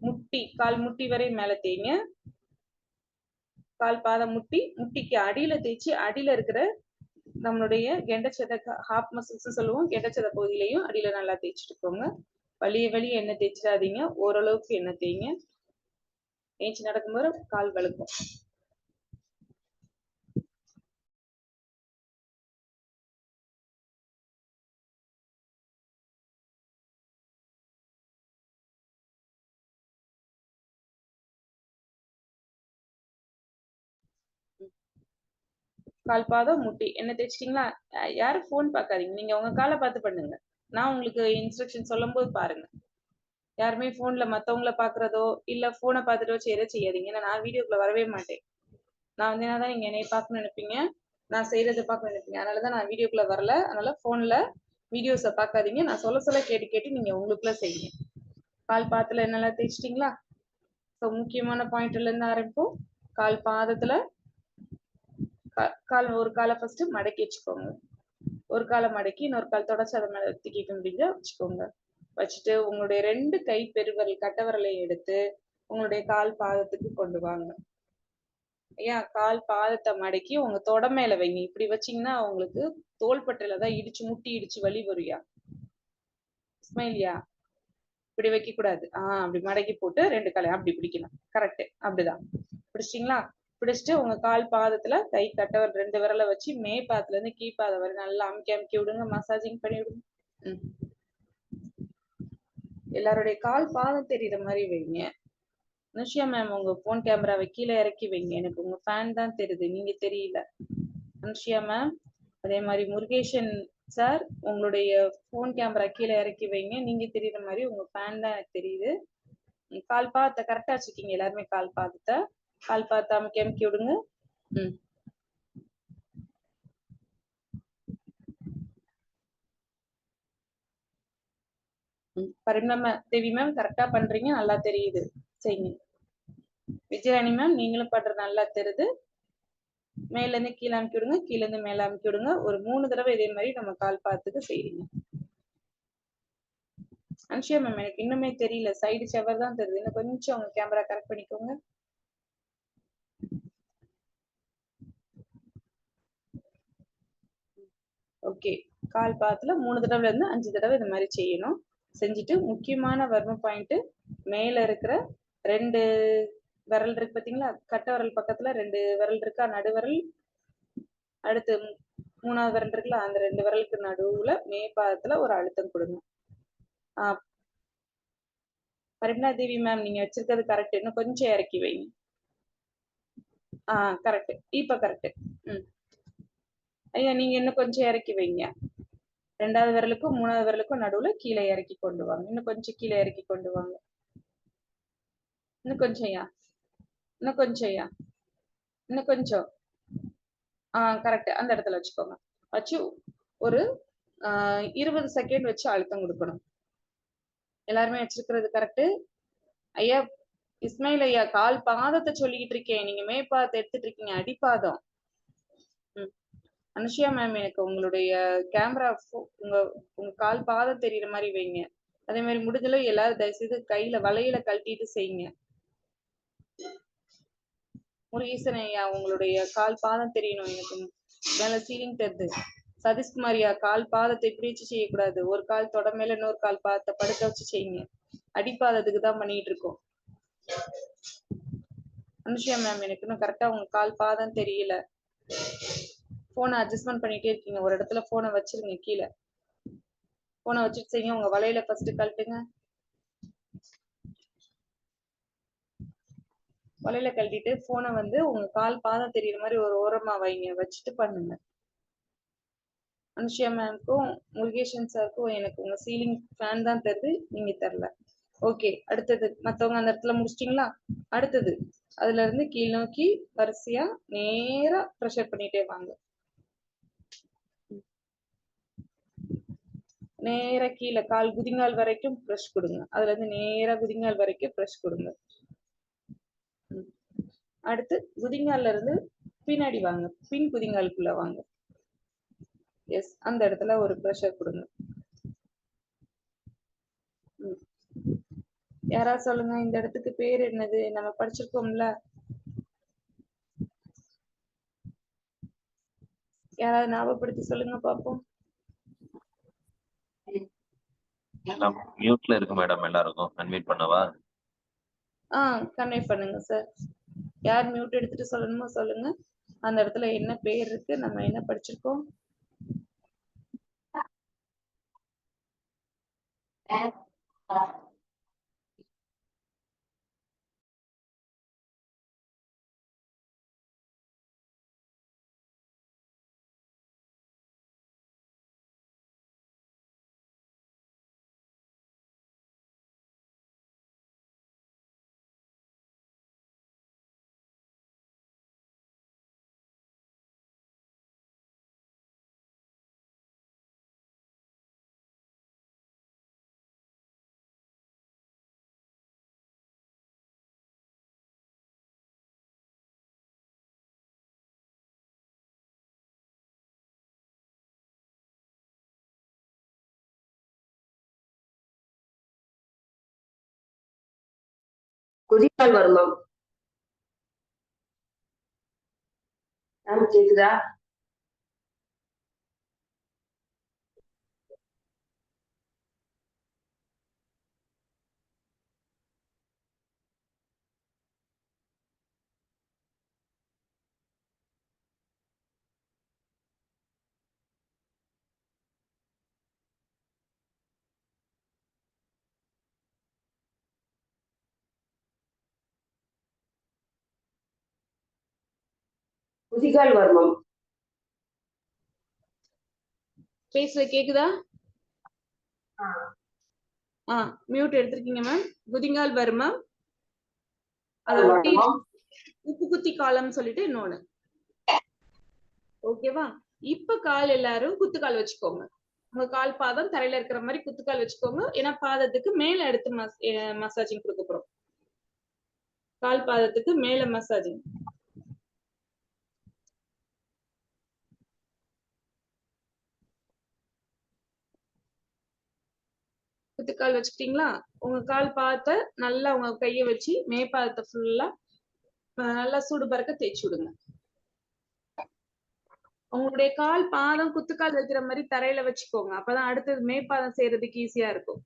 முட்டி கால் முட்டி வரை மேல தேய்ங்க. கால் பாதம் முட்டி முட்டிக்கு அடியில தேய்ச்சி அடியில இருக்கிற நம்மளுடைய கெண்டச்சத ஹாப் மசில்ஸ் சொல்லுவோம், கெண்டச்சத பகுதியிலையும் அடியில நல்லா தேய்ச்சிட்டுக்கோங்க. வலிய எண்ணெய் தேய்ச்சிடாதீங்க, ஓரளவுக்கு எண்ணெய் தேய்ங்க. ஏஞ்சி நடக்கும்போது கால் வழுக்கும். கால் பாதம் முட்டி எண்ணெய் தேய்ச்சிட்டீங்களா? யாரும் போன் பார்க்காதீங்க, நீங்க உங்க காலை பார்த்து பண்ணுங்க. நான் உங்களுக்கு இன்ஸ்ட்ரக்ஷன் சொல்லும் போது பாருங்க. யாருமே போன்ல மத்தவங்கள பாக்குறதோ இல்ல போனை பார்த்துட்டோ செய்யாதீங்க. ஏன்னா நான் வீடியோக்குள்ள வரவே மாட்டேன். நான் வந்து என்னதான் நீங்க என்னைய பார்க்கணும்னு நினைப்பீங்க, நான் செய்யறதை பார்க்கணும்னு நினைப்பீங்க. அதனாலதான் நான் வீடியோக்குள்ள வரல. அதனால போன்ல வீடியோஸை பார்க்காதீங்க. நான் சொல்ல கேட்டு நீங்க உங்களுக்குள்ள செய்யுங்க. கால் பாதத்துல என்னெல்லாம் தேய்ச்சிட்டீங்களா? ஸோ முக்கியமான பாயிண்ட்ல இருந்து ஆரம்பிப்போம். கால் பாதத்துல கால் ஒரு காலை ஃபர்ஸ்ட் மடக்கி வச்சுக்கோங்க. ஒரு காலை மடக்கி இன்னொரு கால் தொடச்சு அதை மேல தூக்கிக்க முடிஞ்சா வச்சுக்கோங்க. வச்சுட்டு உங்களுடைய 2 கை பெருவிரல் கட்டவிரலையும் எடுத்து உங்களுடைய கால் பாதத்துக்கு கொண்டு வாங்க. ஏன் கால் பாதத்தை மடக்கி உங்க தொட மேல வைங்க. இப்படி வச்சீங்கன்னா உங்களுக்கு தோள்பட்டையில தான் இடிச்சு முட்டி இடிச்சு வலி வருயா. ஸ்மைலியா இப்படி வைக்க கூடாது. அப்படி மடக்கி போட்டு 2 காலையும் அப்படி பிடிக்கணும். கரெக்ட், அப்படிதான் பிடிச்சிட்டீங்களா? பிடிச்சிட்டு உங்க கால் பாதத்துல கை கட்டவர் 2 விரலை வச்சு மே பாதத்துல இருந்து கீ பாதம் வரை நல்லா அமுக்கி விடுங்க, மசாஜிங் பண்ணி விடுங்க. எல்லாருடைய கால் பாதம் தெரியுற மாதிரி வைங்க. அனுஷியா மேம் உங்க போன் கேமராவை கீழே இறக்கி வைங்க, எனக்கு உங்க ஃபேன் தான் தெரியுது, நீங்க தெரியல. அனுஷியா மேம், அதே மாதிரி முருகேஷன் சார் உங்களுடைய போன் கேமரா கீழே இறக்கி வைங்க, நீங்க தெரியுற மாதிரி உங்க ஃபேன் தான் எனக்கு தெரியுது. கால் பாதத்தை கரெக்டா வச்சுக்கீங்க. எல்லாருமே கால் பாதத்தை அமுக்கி விடுங்க. பரிமள தேவி மேம் கரெக்டா பண்றீங்க, நல்லா தெரியுது, செய்யுங்க. விஜயராணி மேம் நீங்களும் பண்றது நல்லா தெரியுது. மேல இருந்து கீழே அமுக்கி விடுங்க, கீழே இருந்து மேல அமுக்கி விடுங்க. ஒரு 3 தடவை இதே மாதிரி நம்ம கால் பாதத்துக்கு செய்றீங்க. அனுஷியா மேம் எனக்கு இன்னுமே தெரியல, சைடு செவர் தான் தெரியுது, இன்னும் கொஞ்சம் உங்க கேமரா கரெக்ட் பண்ணிக்கோங்க. ஓகே, கால் பாதத்துல 3 தடவைல இருந்து 5 தடவை இந்த மாதிரி செய்யணும். செஞ்சுட்டு முக்கியமான வர்ம பாயிண்ட் மேல இருக்கிற 2 விரல் இருக்கு பாத்தீங்களா? கட்டை விரல் பக்கத்துல 2 விரல் இருக்கா? நடுவிரல், அடுத்து 3வது விரல் இருக்குல்ல, அந்த 2 விரலுக்கு நடுவுல மேற்பாதத்துல ஒரு அழுத்தம் கொடுங்க. பரிமளா தேவி மேம், நீங்க வச்சிருக்கிறது கரெக்ட். இன்னும் கொஞ்சம் இறக்கி வைங்க. கரெக்ட். இப்ப கரெக்ட். ஐயா, நீங்க இன்னும் கொஞ்சம் இறக்கி வைங்க. 2வது விரலுக்கும் 3வது விரலுக்கும் நடுவுல கீழே இறக்கி கொண்டு வாங்க. இன்னும் கொஞ்சம் கீழே இறக்கி கொண்டு வாங்க. இன்னும் கொஞ்சம் ஐயா, இன்னும் கொஞ்சம் ஐயா, இன்னும் கொஞ்சம். கரெக்ட். அந்த இடத்துல வச்சுக்கோங்க. வச்சு ஒரு 20 செகண்ட் வச்சு அழுத்தம் கொடுக்கணும். எல்லாருமே வச்சிருக்கிறது கரெக்ட். ஐயா இஸ்மாயில் ஐயா, கால் பாதத்தை சொல்லிக்கிட்டு இருக்கேன், நீங்க மேற்பாதத்தை எடுத்துட்டு இருக்கீங்க, அடிப்பாதம். அனுஷியா மேம், எனக்கு உங்களுடைய கேமரா உங்க கால் பாதம் தெரியுற மாதிரி வைங்க. அதே மாதிரி முடிஞ்சளவு எல்லாரும் தயவுசெய்து கையில வளையல கழட்டிட்டு செய்யுங்க. முருகேசன் ஐயா, உங்களுடைய கால் பாதம் தெரியணும், எனக்கு மேல சீலிங் தெரியுது. சதீஷ்குமாரியா, கால் பாதத்தை இப்படி வச்சு செய்யக்கூடாது. ஒரு கால் தொட மேல இன்னொரு கால் பாதத்தை படுக்க வச்சு செய்யுங்க. அடிப்பாதத்துக்கு தான் பண்ணிட்டு இருக்கோம். அனுஷியா மேம், எனக்கு இன்னும் கரெக்டா உங்க கால் பாதம் தெரியல. போனை அட்ஜஸ்ட்மெண்ட் பண்ணிட்டே இருக்கீங்க. ஒரு இடத்துல போனை வச்சிருங்க, கீழே போனை வச்சுட்டு செய்யுங்க. உங்க வலையில ஃபர்ஸ்ட் கழட்டுங்க. வலையில கழட்டிட்டு போனை உங்க கால் பாதம் தெரியுற மாதிரி ஒரு ஓரமா வைங்க, வச்சுட்டு பண்ணுங்க. அனுஷியா மேம்க்கும் முருகேஷன் சாருக்கும் எனக்கு உங்க சீலிங் ஃபேன் தான் தருது, நீங்க தரல. ஓகே, அடுத்தது மத்தவங்க அந்த இடத்துல முடிச்சிட்டீங்களா? அடுத்தது அதுல இருந்து கீழ் நோக்கி வரிசையா நேரா ப்ரெஷர் பண்ணிட்டே வாங்க. நேரா கீழே கால் குதிங்கால் வரைக்கும் ப்ரெஷ் கொடுங்க. அதுல இருந்து நேரா குதிங்கால் வரைக்கும் ப்ரெஷ் கொடுங்க. அடுத்து குதிங்கால்ல இருந்து பின்னாடி வாங்க, பின் குதிங்காலுக்குள்ள வாங்க. எஸ், அந்த இடத்துல ஒரு ப்ரெஷர் கொடுங்க. யாராவது சொல்லுங்க, இந்த இடத்துக்கு பேர் என்னது? நம்ம படிச்சிருக்கோம்ல, யாராவது ஞாபகப்படுத்தி சொல்லுங்க பாப்போம். மியூட்ல இருக்கு மேடம், எல்லாருக்கும் அன்மியூட் பண்ணவா? கன்வே பண்ணுங்க சார். யார் மியூட் எடுத்துட்டு சொல்லணுமோ சொல்லுங்க. அந்த இடத்துல என்ன பேர் இருக்கு, நம்ம என்ன படிச்சிருக்கோம்? குதிகால் வருமம். கேக்குதா? குதிகால் வருமம். பேசுற கேக்குதா? மியூட் எடுத்திருக்கீங்க மேம். குதிங்கால் வருமம், அதை ஒட்டி உப்பு குத்தி காலம் சொல்லிட்டு இன்னொன்னு. ஓகேவா? இப்ப கால் எல்லாரும் குத்துக்கால் வச்சுக்கோங்க. உங்க கால் பாதம் தரையில இருக்கிற மாதிரி குத்துக்கால் வச்சுக்கோங்க. ஏன்னா பாதத்துக்கு மேல எடுத்து மசாஜிங் கொடுக்க போறோம். கால் பாதத்துக்கு மேல மசாஜிங். குத்துக்கால் வச்சுக்கிட்டீங்களா? உங்க கால் பாதத்தை நல்லா உங்க கையை வச்சு மேற்பாதத்தை ஃபுல்லா நல்லா சூடு பறக்க தேய்ச்சி விடுங்க. உங்களுடைய கால் பாதம் குத்துக்கால் வைக்கிற மாதிரி தரையில வச்சுக்கோங்க. அப்பதான் அடுத்தது மேற்பாதம் செய்யறதுக்கு ஈஸியா இருக்கும்.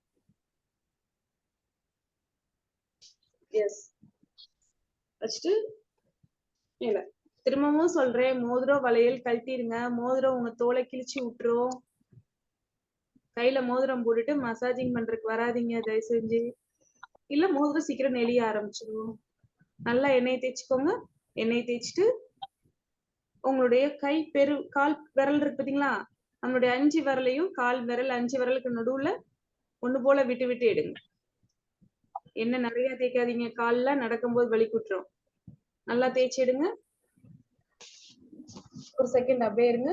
எஸ். வச்சுட்டு மேல திரும்பவும் சொல்றேன், மோதிரம் வளையல் கழட்டிருங்க. மோதிரம் உங்க தோலை கிழிச்சு விட்டுரும். கையில மோதிரம் போட்டுட்டு மசாஜிங் பண்றதுக்கு வராதீங்க தயவு செஞ்சு. இல்ல மோதிரம் சீக்கிரம் நெளிய ஆரம்பிச்சிடும். நல்லா எண்ணெய் தேய்ச்சிக்கோங்க. எண்ணெய் தேய்ச்சிட்டு உங்களுடைய கை கால் விரல் இருக்கு பாத்தீங்களா, நம்மளுடைய 5 விரலையும் கால் விரல் 5 விரலுக்கு நடுவுல ஒண்ணு போல விட்டு விட்டு எடுங்க. எண்ணெய் நிறைய தேய்க்காதீங்க, கால்ல நடக்கும்போது வலி குட்டுரும். நல்லா தேய்ச்சி எடுங்க. ஒரு செகண்ட் அப்படியே இருங்க.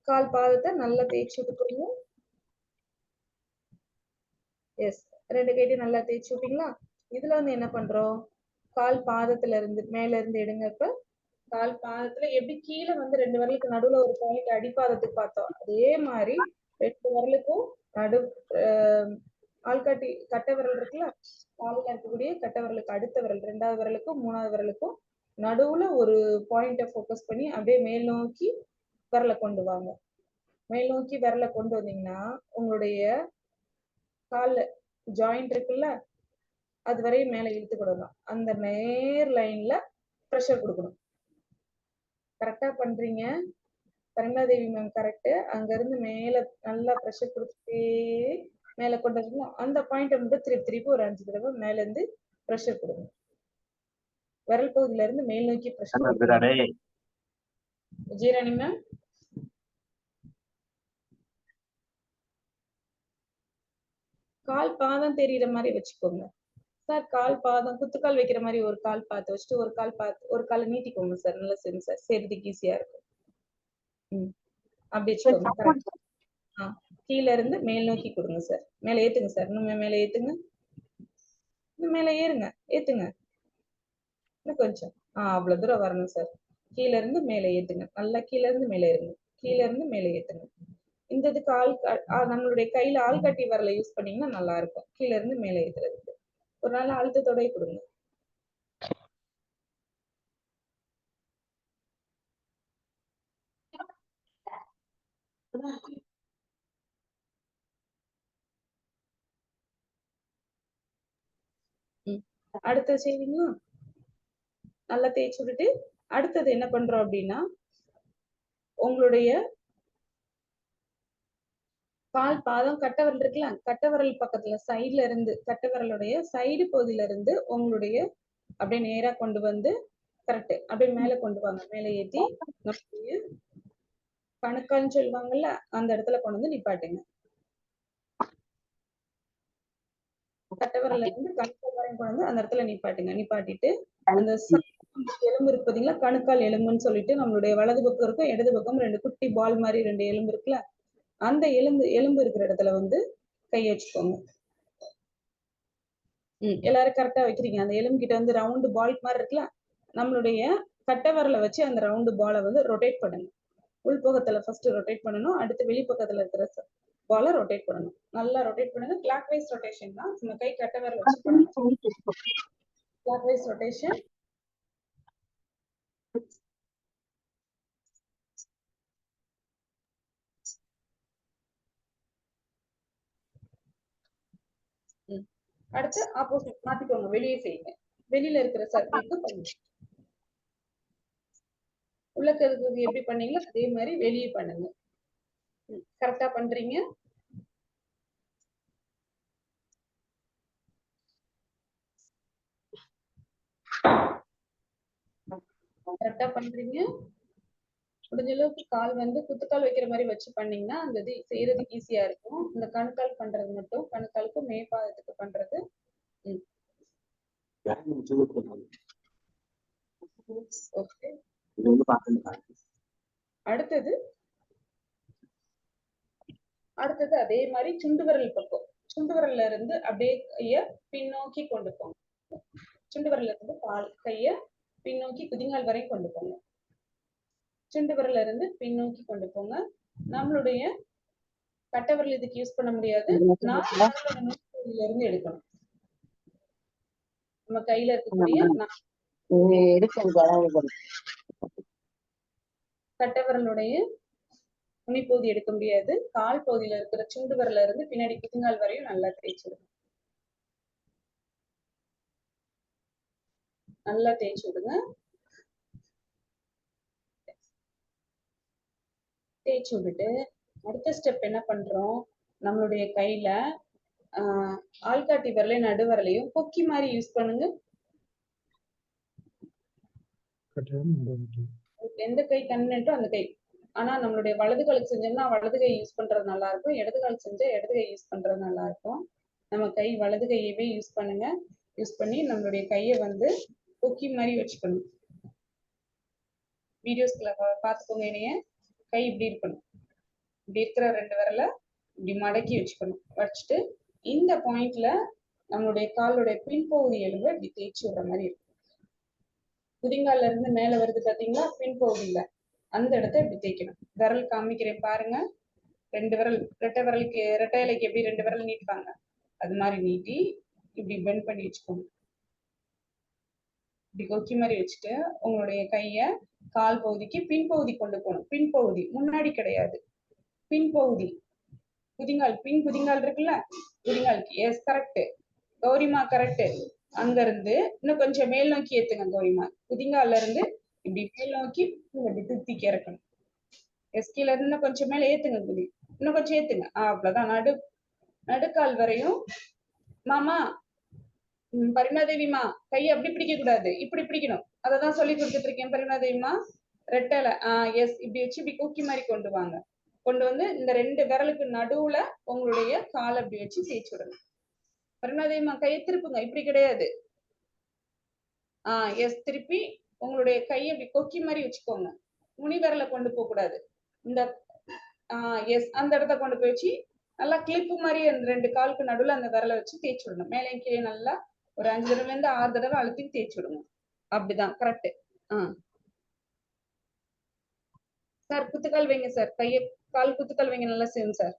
கால் பாதத்தை நல்லா தேய்ச்சி விட்டுக்கோங்க. எஸ், 2 கையும் நல்லா தேய்ச்சி விட்டீங்களா? இதுல வந்து என்ன பண்றோம், கால் பாதத்துல இருந்து மேல இருந்து எடுங்க. இப்ப கால் பாதத்துல எப்படி கீழே வந்து 2 விரலுக்கு நடுவுல ஒரு பாயிண்ட் அடிப்பாதத்துக்கு பார்த்தோம், அதே மாதிரி 2 விரலுக்கும் நடு ஆள்காட்டி கட்டை விரல் இருக்குல்ல, காலில் இருக்கக்கூடிய கட்டை விரலுக்கு அடுத்த விரல் 2வது விரலுக்கும் 3வது விரலுக்கும் நடுவுல ஒரு பாயிண்ட ஃபோக்கஸ் பண்ணி அப்படியே மேல் நோக்கி விரலை கொண்டு வாங்க. மேல் நோக்கி விரலை கொண்டு வந்தீங்கன்னா உங்களுடைய கால்ல ஜாயிண்ட் இருக்குல்ல, அது வரையும் மேல இழுத்துக்கிடணும். அந்த நேர் லைன்ல ப்ரெஷர் கொடுக்கணும். கரெக்டா பண்றீங்க பரமலாதேவி மேம், கரெக்ட். அங்க இருந்து மேல நல்லா ப்ரெஷர் கொடுத்துட்டே மேல கொண்டு வரணும். அந்த பாயிண்ட் வந்து திருப்பி ஒரு 5 தடவை மேல இருந்து ப்ரெஷர் கொடுங்க. விரல் பகுதியில இருந்து மேல் நோக்கி ப்ரெஷர் கொடுங்க. விஜயராணி மேம், கால் பாதம் தெரியுற மாதிரி வச்சுக்கோங்க சார். கால் பாதம் குத்துக்கால் வைக்கிற மாதிரி ஒரு கால் பார்த்து வச்சுட்டு ஒரு காலை நீட்டிக்கோங்க சார். நல்லா சரிங்க சார், செய்யறதுக்கு ஈஸியா இருக்கும். அப்படி வச்சுக்கோங்க. கரெக்ட். கீழ இருந்து மேல் நோக்கி கொடுங்க சார். மேல ஏத்துங்க சார். இன்னும் மேல ஏத்துங்க. இன்னும் மேல ஏறுங்க, ஏத்துங்க. இன்னும் கொஞ்சம். அவ்வளவு தூரம் வரணும் சார். கீழ இருந்து மேல ஏத்துங்க. நல்லா கீழ இருந்து மேல ஏறுங்க. கீழ இருந்து மேல ஏத்துங்க. இந்த இதுக்கு நம்மளுடைய கையில ஆள்காட்டி விரலை யூஸ் பண்ணீங்கன்னா நல்லா இருக்கும். கீழ இருந்து மேல ஏத்துறதுக்கு ஒரு நல்ல அழுத்தத்தோட கொடுங்க. அடுத்த செய்வீங்களா? நல்லா தேய்ச்சி விட்டுட்டு அடுத்தது என்ன பண்றோம் அப்படின்னா, உங்களுடைய கால் பாதம் கட்டை விரல் இருக்குல்ல, கட்டை விரல் பக்கத்துல சைட்ல இருந்து கட்டை விரலுடைய சைடு பகுதியில இருந்து உங்களுடைய அப்படியே நேரா கொண்டு வந்து கரெக்ட் அப்படியே மேல கொண்டு வாங்க. மேல ஏத்தி நம்மளுடைய கணுக்கால்னு சொல்லுவாங்கல்ல, அந்த இடத்துல கொண்டு வந்து நிப்பாட்டுங்க. கட்டை விரல்ல இருந்து கணுக்கால் வரையும் கொண்டு வந்து அந்த இடத்துல நிப்பாட்டுங்க. நிப்பாட்டிட்டு அந்த எலும்பு இருக்கு பாத்தீங்களா, கணுக்கால் எலும்புன்னு சொல்லிட்டு நம்மளுடைய வலது பக்கம் இருக்கும், இடது பக்கம் 2 குட்டி பால் மாதிரி 2 எலும்பு இருக்குல்ல, அந்த எலும்பு இருக்கிற இடத்துல வந்து கை வச்சுக்கோங்க. எல்லாரும் கரெக்டா வைக்கிறீங்க. அந்த எலும்பு கிட்ட வந்து ரவுண்டு பால் மாதிரி இருக்குல்ல, நம்மளுடைய கட்டை விரலை வச்சு அந்த ரவுண்டு பாலை வந்து ரொட்டேட் பண்ணுங்க. உள்பக்கத்துல ஃபர்ஸ்ட் ரொட்டேட் பண்ணணும், அடுத்து வெளிப்பக்கத்துல இருக்கிற பாலை ரொட்டேட் பண்ணணும். நல்லா ரொட்டேட் பண்ணுங்க. கிளாக் வைஸ் ரொட்டேஷன் தான். நம்ம கை கட்டை விரல் வச்சு பண்ணணும். Clockwise rotation. அடுத்து ஆப்போசிட் மாத்திக்கோங்க, வெளியே செய்யுங்க. வெளியில இருக்கிற சர்க்கிளுக்கு பண்ணுங்க. உள்ள இருக்கிறதுக்கு எப்படி பண்ணீங்களோ அதே மாதிரி வெளியே பண்ணுங்க. கரெக்டா பண்றீங்க. கரெக்டா பண்றீங்க. முடிஞ்ச அளவுக்கு கால் வந்து குத்துக்கால் வைக்கிற மாதிரி வச்சு பண்ணீங்கன்னா அந்த இது செய்யறதுக்கு ஈஸியா இருக்கும். இந்த கணுக்கால் பண்றது மட்டும், கணுக்காலுக்கு மேற்பாதத்துக்கு பண்றது. ஓகே. அடுத்தது அதே மாதிரி சுண்டு விரல் பக்கம், சுண்டு விரல்ல இருந்து அப்படியே கைய பின்னோக்கி கொண்டு போங்க. சுண்டு விரல்ல இருந்து கைய பின்னோக்கி குதிங்கால் வரை கொண்டு போங்க. சுண்டு விரல்ல இருந்து பின்னோக்கி கொண்டு போங்க. நம்மளுடைய கட்டை விரல் இதுக்கு யூஸ் பண்ண முடியாது, இருந்து எடுக்கணும். நம்ம கையில இருக்கக்கூடிய கட்டை விரலுடைய நுனிப்பகுதி எடுக்க முடியாது. கால் பகுதியில இருக்கிற சுண்டு விரல்ல இருந்து பின்னாடி குதிங்கால் வரையும் நல்லா தேய்ச்சிடுங்க. நல்லா தேய்ச்சி விடுங்க. தேய்ச்சி விட்டுட்டு அடுத்த ஸ்டெப் என்ன பண்றோம், நம்மளுடைய கையில ஆள்காட்டி விரலையும் நடுவரலையும் கொக்கி மாதிரி யூஸ் பண்ணுங்க. எந்த கை கன்வென்ட்டோ அந்த கை. ஆனா நம்மளுடைய வலது காலுக்கு செஞ்சோம்னா வலது கை யூஸ் பண்றது நல்லா இருக்கும், இடது காலுக்கு செஞ்சா இடது கை யூஸ் பண்றது நல்லா இருக்கும். நம்ம கை வலது கையவே யூஸ் பண்ணுங்க. யூஸ் பண்ணி நம்மளுடைய கையை வந்து கொக்கி மாதிரி வச்சுக்கணும். வீடியோஸ்ல பார்த்துக்கோங்க. என்னைய கை இப்படி இருக்கணும். இப்படி இருக்கிற 2 விரலை இப்படி மடக்கி வச்சுக்கணும். வச்சுட்டு இந்த பாயிண்ட்ல நம்மளுடைய காலுடைய பின்பகுதி எலும்பை இப்படி தேய்ச்சி விடுற மாதிரி இருக்கும். குதிங்கால்ல இருந்து மேல வருது பாத்தீங்களா, பின்பகுதியில அந்த இடத்த இப்படி தேய்க்கணும். விரல் காமிக்கிறேன் பாருங்க. 2 விரல் ரெட்டை இலைக்கு எப்படி 2 விரல் நீட்டுவாங்க, அது மாதிரி நீட்டி இப்படி பெண்ட் பண்ணி வச்சுக்கோங்க. இப்படி கொக்கி மாதிரி வச்சுட்டு உங்களுடைய கைய கால் பகுதிக்கு பின்பகுதி கொண்டு போகணும். பின்பகுதி, முன்னாடி கிடையாது, பின்பகுதி. குதிங்கால், பின் குதிங்கால் இருக்குல்ல, குதிங்காலுக்கு. S, correct கௌரிமா, correct. அங்க இருந்து இன்னும் கொஞ்சம் மேல் நோக்கி ஏத்துங்க கௌரிமா. குதிங்கால்ல இருந்து இப்படி மேல் நோக்கி இப்படி தூக்கி இறக்கணும். எஸ், கீழ இருந்து இன்னும் கொஞ்சம் மேல ஏத்துங்க குதி, இன்னும் கொஞ்சம் ஏத்துங்க. அவ்வளவுதான். நடுக்கால் வரையும். மாமா, பரிமாதேவிமா, கையை அப்படி பிடிக்க கூடாது, இப்படி பிடிக்கணும். அததான் சொல்லி கொடுத்துட்டு இருக்கேன் பரிமாதேவிமா. ரெட்டலை, எஸ், இப்படி வச்சு இப்படி கொக்கி மாதிரி கொண்டு வாங்க. கொண்டு வந்து இந்த 2 விரலுக்கு நடுவுல உங்களுடைய காலை அப்படி வச்சு தேய்ச்சி விடணும். பரிமாதேவிமா, கையை திருப்புங்க, இப்படி கிடையாது. எஸ், திருப்பி உங்களுடைய கையை அப்படி கொக்கி மாதிரி வச்சுக்கோங்க. நுனி விரலை கொண்டு போக கூடாது. இந்த எஸ், அந்த இடத்த கொண்டு போய் வச்சு நல்லா கிளிப்பு மாதிரி அந்த 2 காலுக்கு நடுவுல அந்த விரலை வச்சு தேய்ச்சி விடணும். மேலே கீழே நல்லா ஒரு 5 தடவைல இருந்து 6 தடவை அழுத்தி தேய்ச்சி விடுங்க. அப்படிதான், கரெக்ட். சார் குத்துக்கால் வைங்க சார், கையை கால் குத்துக்கால் வைங்க, நல்லா செய்யுங்க சார்.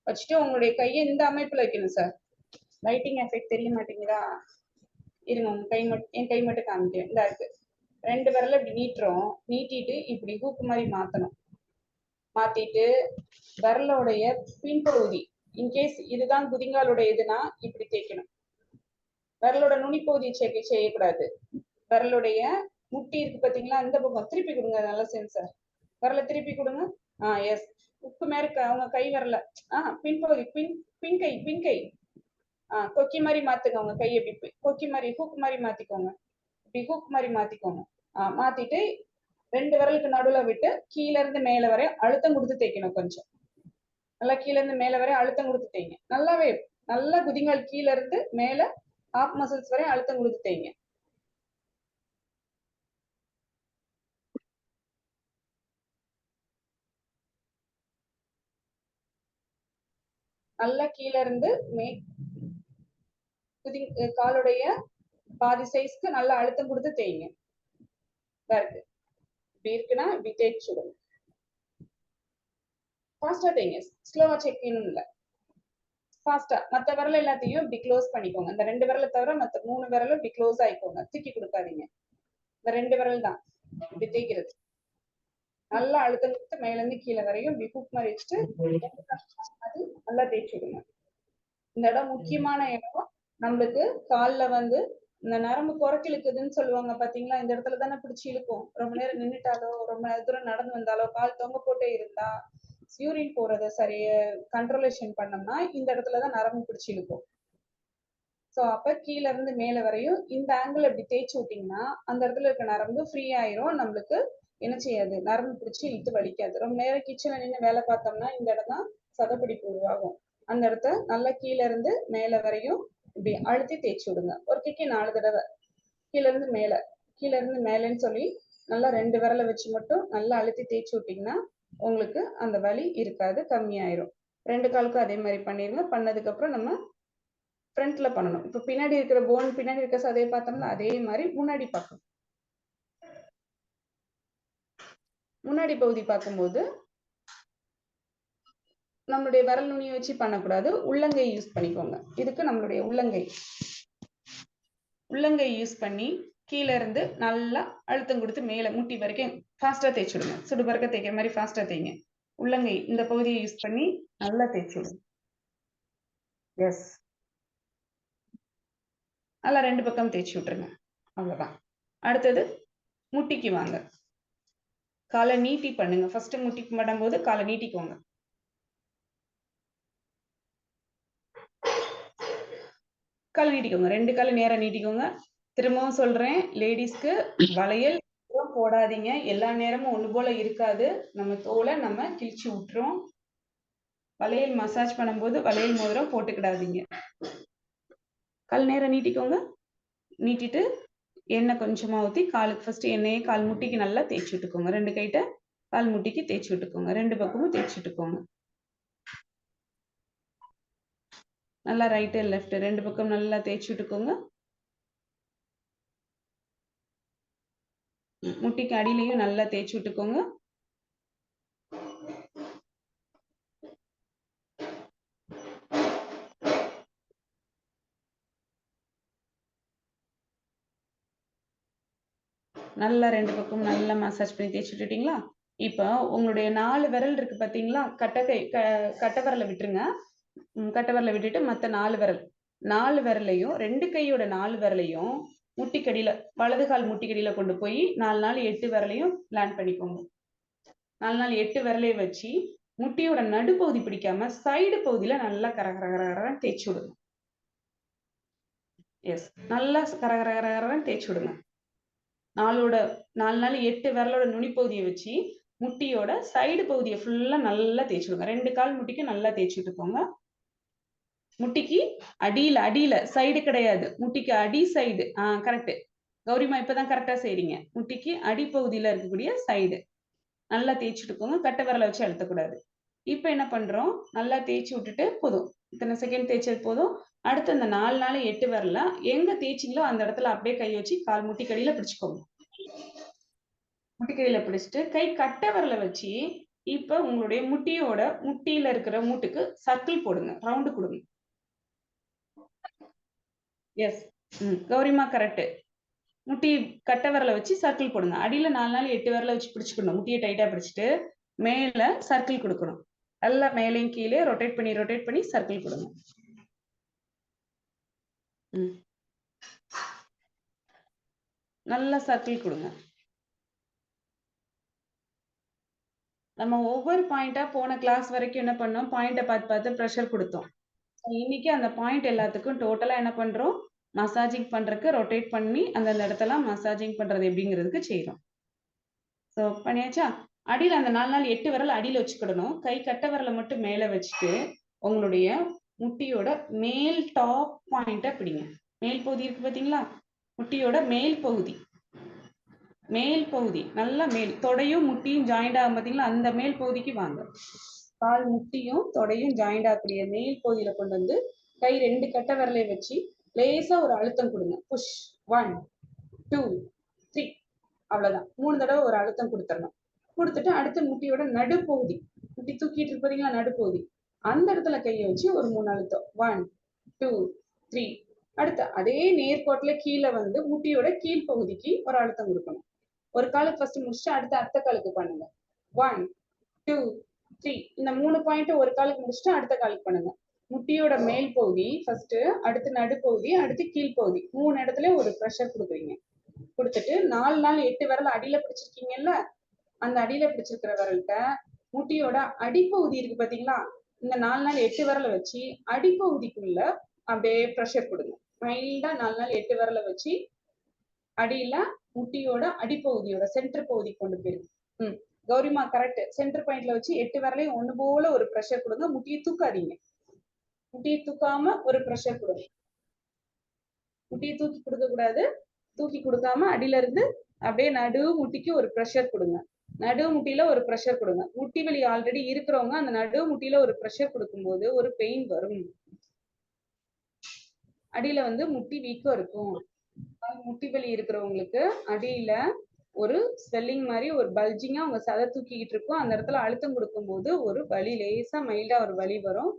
வச்சுட்டு உங்களுடைய கையை இந்த அமைப்புல வைக்கணும் சார். லைட்டிங் எஃபெக்ட் தெரிய மாட்டேங்குதா? இருங்க, உங்க கை மட்டும், என் கை மட்டும் காமிக்கிறேன். இதா இருக்கு. 2 விரல இப்படி நீட்டுறோம். நீட்டிட்டு இப்படி ஹூக்கு மாதிரி மாத்தணும். மாத்திட்டு விரலோடைய பின்பகுதி, இன்கேஸ் இதுதான் குதிங்காலுடைய இதுனா இப்படி தேய்க்கணும். விரலோட நுனிப்பகுதி செய்யக்கூடாது. விரலுடைய முட்டி இருக்கு பாத்தீங்களா, இந்த பக்கம் திருப்பி கொடுங்க. நல்லா சென்சார் விரல திருப்பி கொடுங்க. எஸ், உப்பு மேல அவங்க கை வரல. பின்பகுதி, பின் கை கொக்கி மாதிரி மாத்துங்க. உங்க கை எப்படி கொக்கி மாதிரி ஹூக் மாதிரி மாத்திக்கோங்க. இப்படி ஹூக் மாதிரி மாத்திக்கோங்க. மாத்திட்டு 2 விரலுக்கு நடுவுல விட்டு கீழ இருந்து மேல வரை அழுத்தம் கொடுத்து தேய்க்கணும். கொஞ்சம் நல்லா கீழ இருந்து மேல வரை அழுத்தம் கொடுத்து தேய்ங்க. நல்லாவே நல்லா குதிங்கால் கீழ இருந்து மேல ஆப் மசில்ஸ் வரை அழுத்தம் கொடுத்து தேய்ங்க. நல்லா கீழ இருந்து காலுடைய பாதி சைஸ்க்கு நல்லா அழுத்தம் கொடுத்து தேய்ங்க. இருக்கு இப்படி இருக்குன்னா இப்படி தேய்ச்சி விடுங்க. ஃபாஸ்டா தேய்ங்க, ஸ்லோவா செக் பண்ணணும் இல்ல, ஃபாஸ்டா. மற்ற விரல் எல்லாத்தையும் இப்படி க்ளோஸ் பண்ணிக்கோங்க. இந்த 2 விரலை தவிர மற்ற 3 விரலும் இப்படி க்ளோஸ் ஆயிக்கோங்க. தூக்கி கொடுக்காதீங்க. இந்த 2 விரல் தான் இப்படி தேய்க்கிறது. நல்லா அழுத்தம் கொடுத்து மேல இருந்து கீழே வரையும் இப்படி ஹூக் மாதிரி வச்சுட்டு அது நல்லா தேய்ச்சி விடுங்க. இந்த இடம் முக்கியமான இடம். நம்மளுக்கு கால்ல வந்து இந்த நரம்பு குறைக்கிழுக்குதுன்னு சொல்லுவாங்க பாத்தீங்களா, இந்த இடத்துல தானே பிடிச்சி இழுக்கும். ரொம்ப நேரம் நின்றுட்டாலோ ரொம்ப தூரம் நடந்து வந்தாலோ கால் தொங்க போட்டே இருந்தா யூரின் போறதை சரிய கண்ட்ரோலேஷன் பண்ணோம்னா இந்த இடத்துலதான் நரம்பு பிடிச்சி இழுக்கும். ஸோ அப்ப கீழ இருந்து மேல வரையும் இந்த ஆங்கிள் இப்படி தேய்ச்சி விட்டீங்கன்னா அந்த இடத்துல இருக்க நரம்பு ஃப்ரீ ஆயிரும். நம்மளுக்கு என்ன செய்யாது, நரம்பு பிடிச்சி இழுத்து வலிக்காது. ரொம்ப நேரம் கிச்சன்ல நின்று வேலை பார்த்தோம்னா இந்த இடம் தான் சதப்பிடிப்பு உருவாகும். அந்த இடத்த நல்லா கீழ இருந்து மேல வரையும் இப்படி அழுத்தி தேய்ச்சி விடுங்க. ஒரு கிக்கி 4 தடவை. கீழ இருந்து மேலன்னு சொல்லி நல்லா 2 விரலை வச்சு மட்டும் நல்லா அழுத்தி தேய்ச்சி விட்டீங்கன்னா உங்களுக்கு அந்த வலி இருக்காது, கம்மியாயிரும். 2 காலுக்கும் அதே மாதிரி பண்ணிருங்க. பண்ணதுக்கு அப்புறம் நம்ம ஃப்ரண்ட்ல பண்ணணும். இப்ப பின்னாடி இருக்கிற போன், பின்னாடி இருக்க சதையை பார்த்தோம்னா அதே மாதிரி முன்னாடி பார்க்கணும். முன்னாடி பகுதி பார்க்கும்போது நம்மளுடைய விரல் நுனியை வச்சு பண்ணக்கூடாது, உள்ளங்கை யூஸ் பண்ணிக்கோங்க. இதுக்கு நம்மளுடைய உள்ளங்கை உள்ளங்கை யூஸ் பண்ணி கீழே இருந்து நல்லா அழுத்தம் கொடுத்து மேல முட்டி வரைக்கும் ஃபாஸ்டா தேய்ச்சி விடுங்க. சுடுபறக்க தேய்க்கிற மாதிரி ஃபாஸ்டா தேய்ங்க. உள்ளங்கை இந்த பகுதியை யூஸ் பண்ணி நல்லா தேய்ச்சி விடுங்க. எஸ், நல்லா 2 பக்கம் தேய்ச்சி விட்டுருங்க. அவ்வளவுதான். அடுத்தது முட்டிக்கு வாங்க. காலை நீட்டி பண்ணுங்க. ஃபர்ஸ்ட் முட்டிக்கு பண்ணும்போது காலை நீட்டிக்கோங்க. காலை நீட்டிக்கோங்க. 2 காலை நேரா நீட்டிக்கோங்க. திரும்பவும் சொல்றேன், லேடிஸ்க்கு வளையல் போடாதீங்க. எல்லா நேரமும் ஒண்ணு போல இருக்காது. நம்ம தோலை நம்ம கிழிச்சு விட்டுரும். வளையல் மசாஜ் பண்ணும்போது வளையல் மோதிரம் போட்டுக்கிடாதீங்க. கால் நேரம் நீட்டிக்கோங்க. நீட்டிட்டு எண்ணெய் கொஞ்சமா ஊத்தி காலுக்கு ஃபர்ஸ்ட் எண்ணெயை கால் முட்டிக்கு நல்லா தேய்ச்சி விட்டுக்கோங்க. 2 கைட்ட கால் முட்டிக்கு தேய்ச்சி விட்டுக்கோங்க. 2 பக்கமும் தேய்ச்சி விட்டுக்கோங்க. நல்லா ரைட் அண்ட் லெஃப்ட் 2 பக்கம் நல்லா தேய்ச்சி விட்டுக்கோங்க. முட்டிக்கு அடியிலையும் நல்லா தேய்ச்சி விட்டுக்கோங்க. நல்லா 2 பக்கம் நல்லா மசாஜ் பண்ணி தேய்ச்சி விட்டுட்டீங்களா? இப்போ உங்களுடைய 4 விரல் இருக்கு பாத்தீங்களா? கட்டை விரலை விட்டுருங்க. கட்டை விரலை விட்டுட்டு மத்த 4 விரலையும் 2 கையோட 4 விரலையும் முட்டிக்கடியில வலது கால் முட்டிக்கடியில கொண்டு போய் 4 நாள் 8 விரலையும் லேண்ட் பண்ணிக்கோங்க. 4 நாள் 8 விரலையும் வச்சு முட்டியோட நடுப்பகுதி பிடிக்காம சைடு பகுதியில நல்லா கரகரகரன்னு தேய்ச்சி விடுங்க. எஸ், நல்லா கரகரகரன்னு தேய்ச்சி விடுங்க. 4 நாள் 8 விரலோட நுனிப்பகுதியை வச்சு முட்டியோட சைடு பகுதியை ஃபுல்லா நல்லா தேய்ச்சி விடுங்க. 2 கால் முட்டிக்கு நல்லா தேய்ச்சி விட்டுக்கோங்க. முட்டிக்கு அடியில சைடு கிடையாது, முட்டிக்கு அடி சைடு. கரெக்ட் கௌரிமா, இப்பதான் கரெக்டா செய்றீங்க. முட்டிக்கு அடிப்பகுதியில இருக்கக்கூடிய சைடு நல்லா தேய்ச்சி விட்டுக்கோங்க. கட்டை விரலை வச்சு அழுத்தக்கூடாது. இப்ப என்ன பண்றோம், நல்லா தேய்ச்சி விட்டுட்டு போதும். இத்தனை செகண்ட் தேய்ச்சது போதும். அடுத்து அந்த 4 நாள் 8 விரல எங்க தேய்ச்சிங்களோ அந்த இடத்துல அப்படியே கை வச்சு கால் முட்டிக்கடியில பிடிச்சுக்கோங்க. முட்டிக்கடியில பிடிச்சிட்டு கை கட்டை விரல வச்சு இப்ப உங்களுடைய முட்டியில இருக்கிற மூட்டுக்கு சர்க்கிள் போடுங்க, ரவுண்டு கொடுங்க. S, கௌரிமா correct. முட்டி கட்டை விரல வச்சு சர்க்கிள் போடுங்க. அடியில 4 நாள் 8 விரல வச்சு பிடிச்சுக்கணும். முட்டியை டைட்டா பிடிச்சிட்டு மேல சர்க்கிள் கொடுக்கணும். நல்லா மேலையும் கீழே ரொட்டேட் பண்ணி சர்க்கிள் கொடுங்க. நல்லா சர்க்கிள் கொடுங்க. நம்ம ஒவ்வொரு பாயிண்டா போன கிளாஸ் வரைக்கும் என்ன பண்ணோம், பாயிண்ட பார்த்து ப்ரெஷர் கொடுத்தோம். இன்னைக்கு அந்த பாயிண்ட் எல்லாத்துக்கும் டோட்டலா என்ன பண்றோம், மசாஜிங் பண்றதுக்கு ரொட்டேட் பண்ணி அந்த இடத்துல மசாஜிங் பண்றது எப்படிங்கிறதுக்கு செய்யறோம். ஸோ பண்ணியாச்சா? அடியில அந்த 4 நாள் 8 விரல் அடியில வச்சுக்கிடணும். கை கட்டை விரலை மட்டும் மேல வச்சுட்டு உங்களுடைய முட்டியோட மேல் டாப் பாயிண்ட பிடிங்க. மேல் பகுதி இருக்கு பாத்தீங்களா? முட்டியோட மேல் பகுதி நல்லா மேல் தொடையும் முட்டியும் ஜாயிண்ட் ஆகும் பாத்தீங்களா? அந்த மேல் பகுதிக்கு வாங்க. கால் முட்டியும் தொடையும் ஜாயிண்ட் ஆகக்கூடிய மேல் பகுதியில கொண்டு வந்து கை 2 கட்டை விரலையும் வச்சு லேசா ஒரு அழுத்தம் கொடுங்க. புஷ் 1 2 3 அவ்வளவுதான். 3 தடவை ஒரு அழுத்தம் கொடுத்துடணும். கொடுத்துட்டு அடுத்து முட்டியோட நடுப்பகுதி, முட்டி தூக்கிட்டு இருப்பீங்களா, நடுப்பகுதி அந்த இடத்துல கையை வச்சு ஒரு 3 அழுத்தம். 1 2 3. அடுத்து அதே நேர்கோட்டுல கீழே வந்து முட்டியோட கீழ் பகுதிக்கு ஒரு அழுத்தம் கொடுக்கணும். ஒரு காலுக்கு ஃபர்ஸ்ட் முடிச்சுட்டு அடுத்து அடுத்த காலுக்கு பண்ணுங்க. 1 2 3. இந்த 3 பாயிண்ட் ஒரு காலுக்கு முடிச்சுட்டு அடுத்த காலுக்கு பண்ணுங்க. முட்டியோட மேல் பகுதி ஃபர்ஸ்ட், அடுத்து நடுப்பகுதி, அடுத்து கீழ் பகுதி 3 இடத்துல ஒரு ப்ரெஷர் கொடுக்குறீங்க. கொடுத்துட்டு 4 நாள் 8 விரல் அடியில பிடிச்சிருக்கீங்கல்ல, அந்த அடியில பிடிச்சிருக்கிற விரல்கிட்ட முட்டியோட அடிப்பகுதி இருக்கு பாத்தீங்களா? இந்த 4 நாள் 8 விரலை வச்சு அடிப்பகுதிக்குள்ள அப்படியே ப்ரெஷர் கொடுங்க. மைல்டா 4 நாள் 8 விரலை வச்சு அடியில முட்டியோட அடிப்பகுதியோட சென்டர் பகுதி கொண்டு போயிருங்க. கௌரிமா கரெக்ட். சென்டர் பாயிண்ட்ல வச்சு 8 விரலையும் ஒண்ணு போல ஒரு ப்ரெஷர் கொடுங்க. முட்டியை தூக்காதீங்க. முட்டியை தூக்காம ஒரு ப்ரெஷர் கொடுங்க. முட்டியை தூக்கி கொடுக்க கூடாது. தூக்கி கொடுக்காம அடியில இருந்து அப்படியே நடு முட்டிக்கு ஒரு ப்ரெஷர் கொடுங்க. நடு முட்டியில ஒரு ப்ரெஷர் கொடுங்க. முட்டி வலி ஆல்ரெடி இருக்கிறவங்க அந்த நடு முட்டியில ஒரு ப்ரெஷர் கொடுக்கும்போது ஒரு பெயின் வரும். அடியில வந்து முட்டி வீக்கம் இருக்கும். முட்டி வலி இருக்கிறவங்களுக்கு அடியில ஒரு ஸ்வெல்லிங் மாதிரி ஒரு பல்ஜிங்கா அவங்க சதை தூக்கிக்கிட்டு இருக்கும். அந்த இடத்துல அழுத்தம் கொடுக்கும் போது ஒரு வலி, லேசா மைல்டா ஒரு வலி வரும்.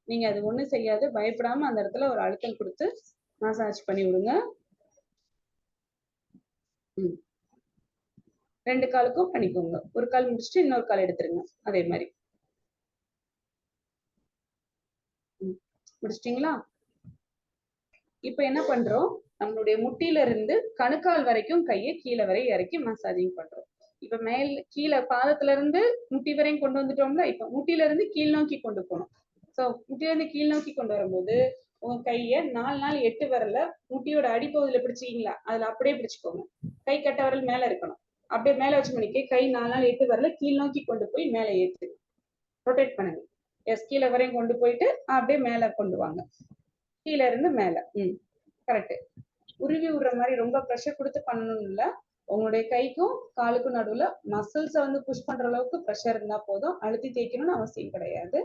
நீங்க அது ஒண்ணும் செய்யாது, பயப்படாம அந்த இடத்துல ஒரு அழுத்தம் கொடுத்து மசாஜ் பண்ணி விடுங்க. 2 காலுக்கும் பண்ணிக்கோங்க. ஒரு கால் முடிச்சுட்டு இன்னொரு கால் எடுத்துருங்க. அதே மாதிரி முடிச்சிட்டீங்களா? இப்ப என்ன பண்றோம், நம்மளுடைய முட்டியில இருந்து கணுக்கால் வரைக்கும் கையை கீழே வரை இறக்கி மசாஜிங் பண்றோம். இப்ப மேல் கீழே பாதத்துல இருந்து முட்டி வரையும் கொண்டு வந்துட்டோம்ல. இப்ப முட்டியில இருந்து கீழ் நோக்கி கொண்டு போகணும். சோ முட்டியில இருந்து கீழ் நோக்கி கொண்டு வரும்போது உங்க கைய 4 8 விரல்ல முட்டியோட அடிப்பகுதியில பிடிச்சிக்கீங்களா, அதுல அப்படியே பிடிச்சுக்கோங்க. கை கட்ட விரல் மேல இருக்கணும். அப்படியே மேல வச்சு பண்ணிக்க. கை 4 8 விரல்ல கீழ் நோக்கி கொண்டு போய் மேல ஏத்துங்க. ரொட்டேட் பண்ணுங்க. எஸ், கீழே வரையும் கொண்டு போயிட்டு அப்படியே மேல கொண்டு வாங்க. கீழே இருந்து மேல. கரெக்ட். உருவி விடுற மாதிரி ரொம்ப ப்ரெஷர் கொடுத்து பண்ணணும் இல்ல. உங்களுடைய கைக்கும் காலுக்கும் நடுவுல மசில்ஸை வந்து புஷ் பண்ற அளவுக்கு ப்ரெஷர் இருந்தா போதும். அழுத்தி தேய்க்கணும்னு அவசியம் கிடையாது.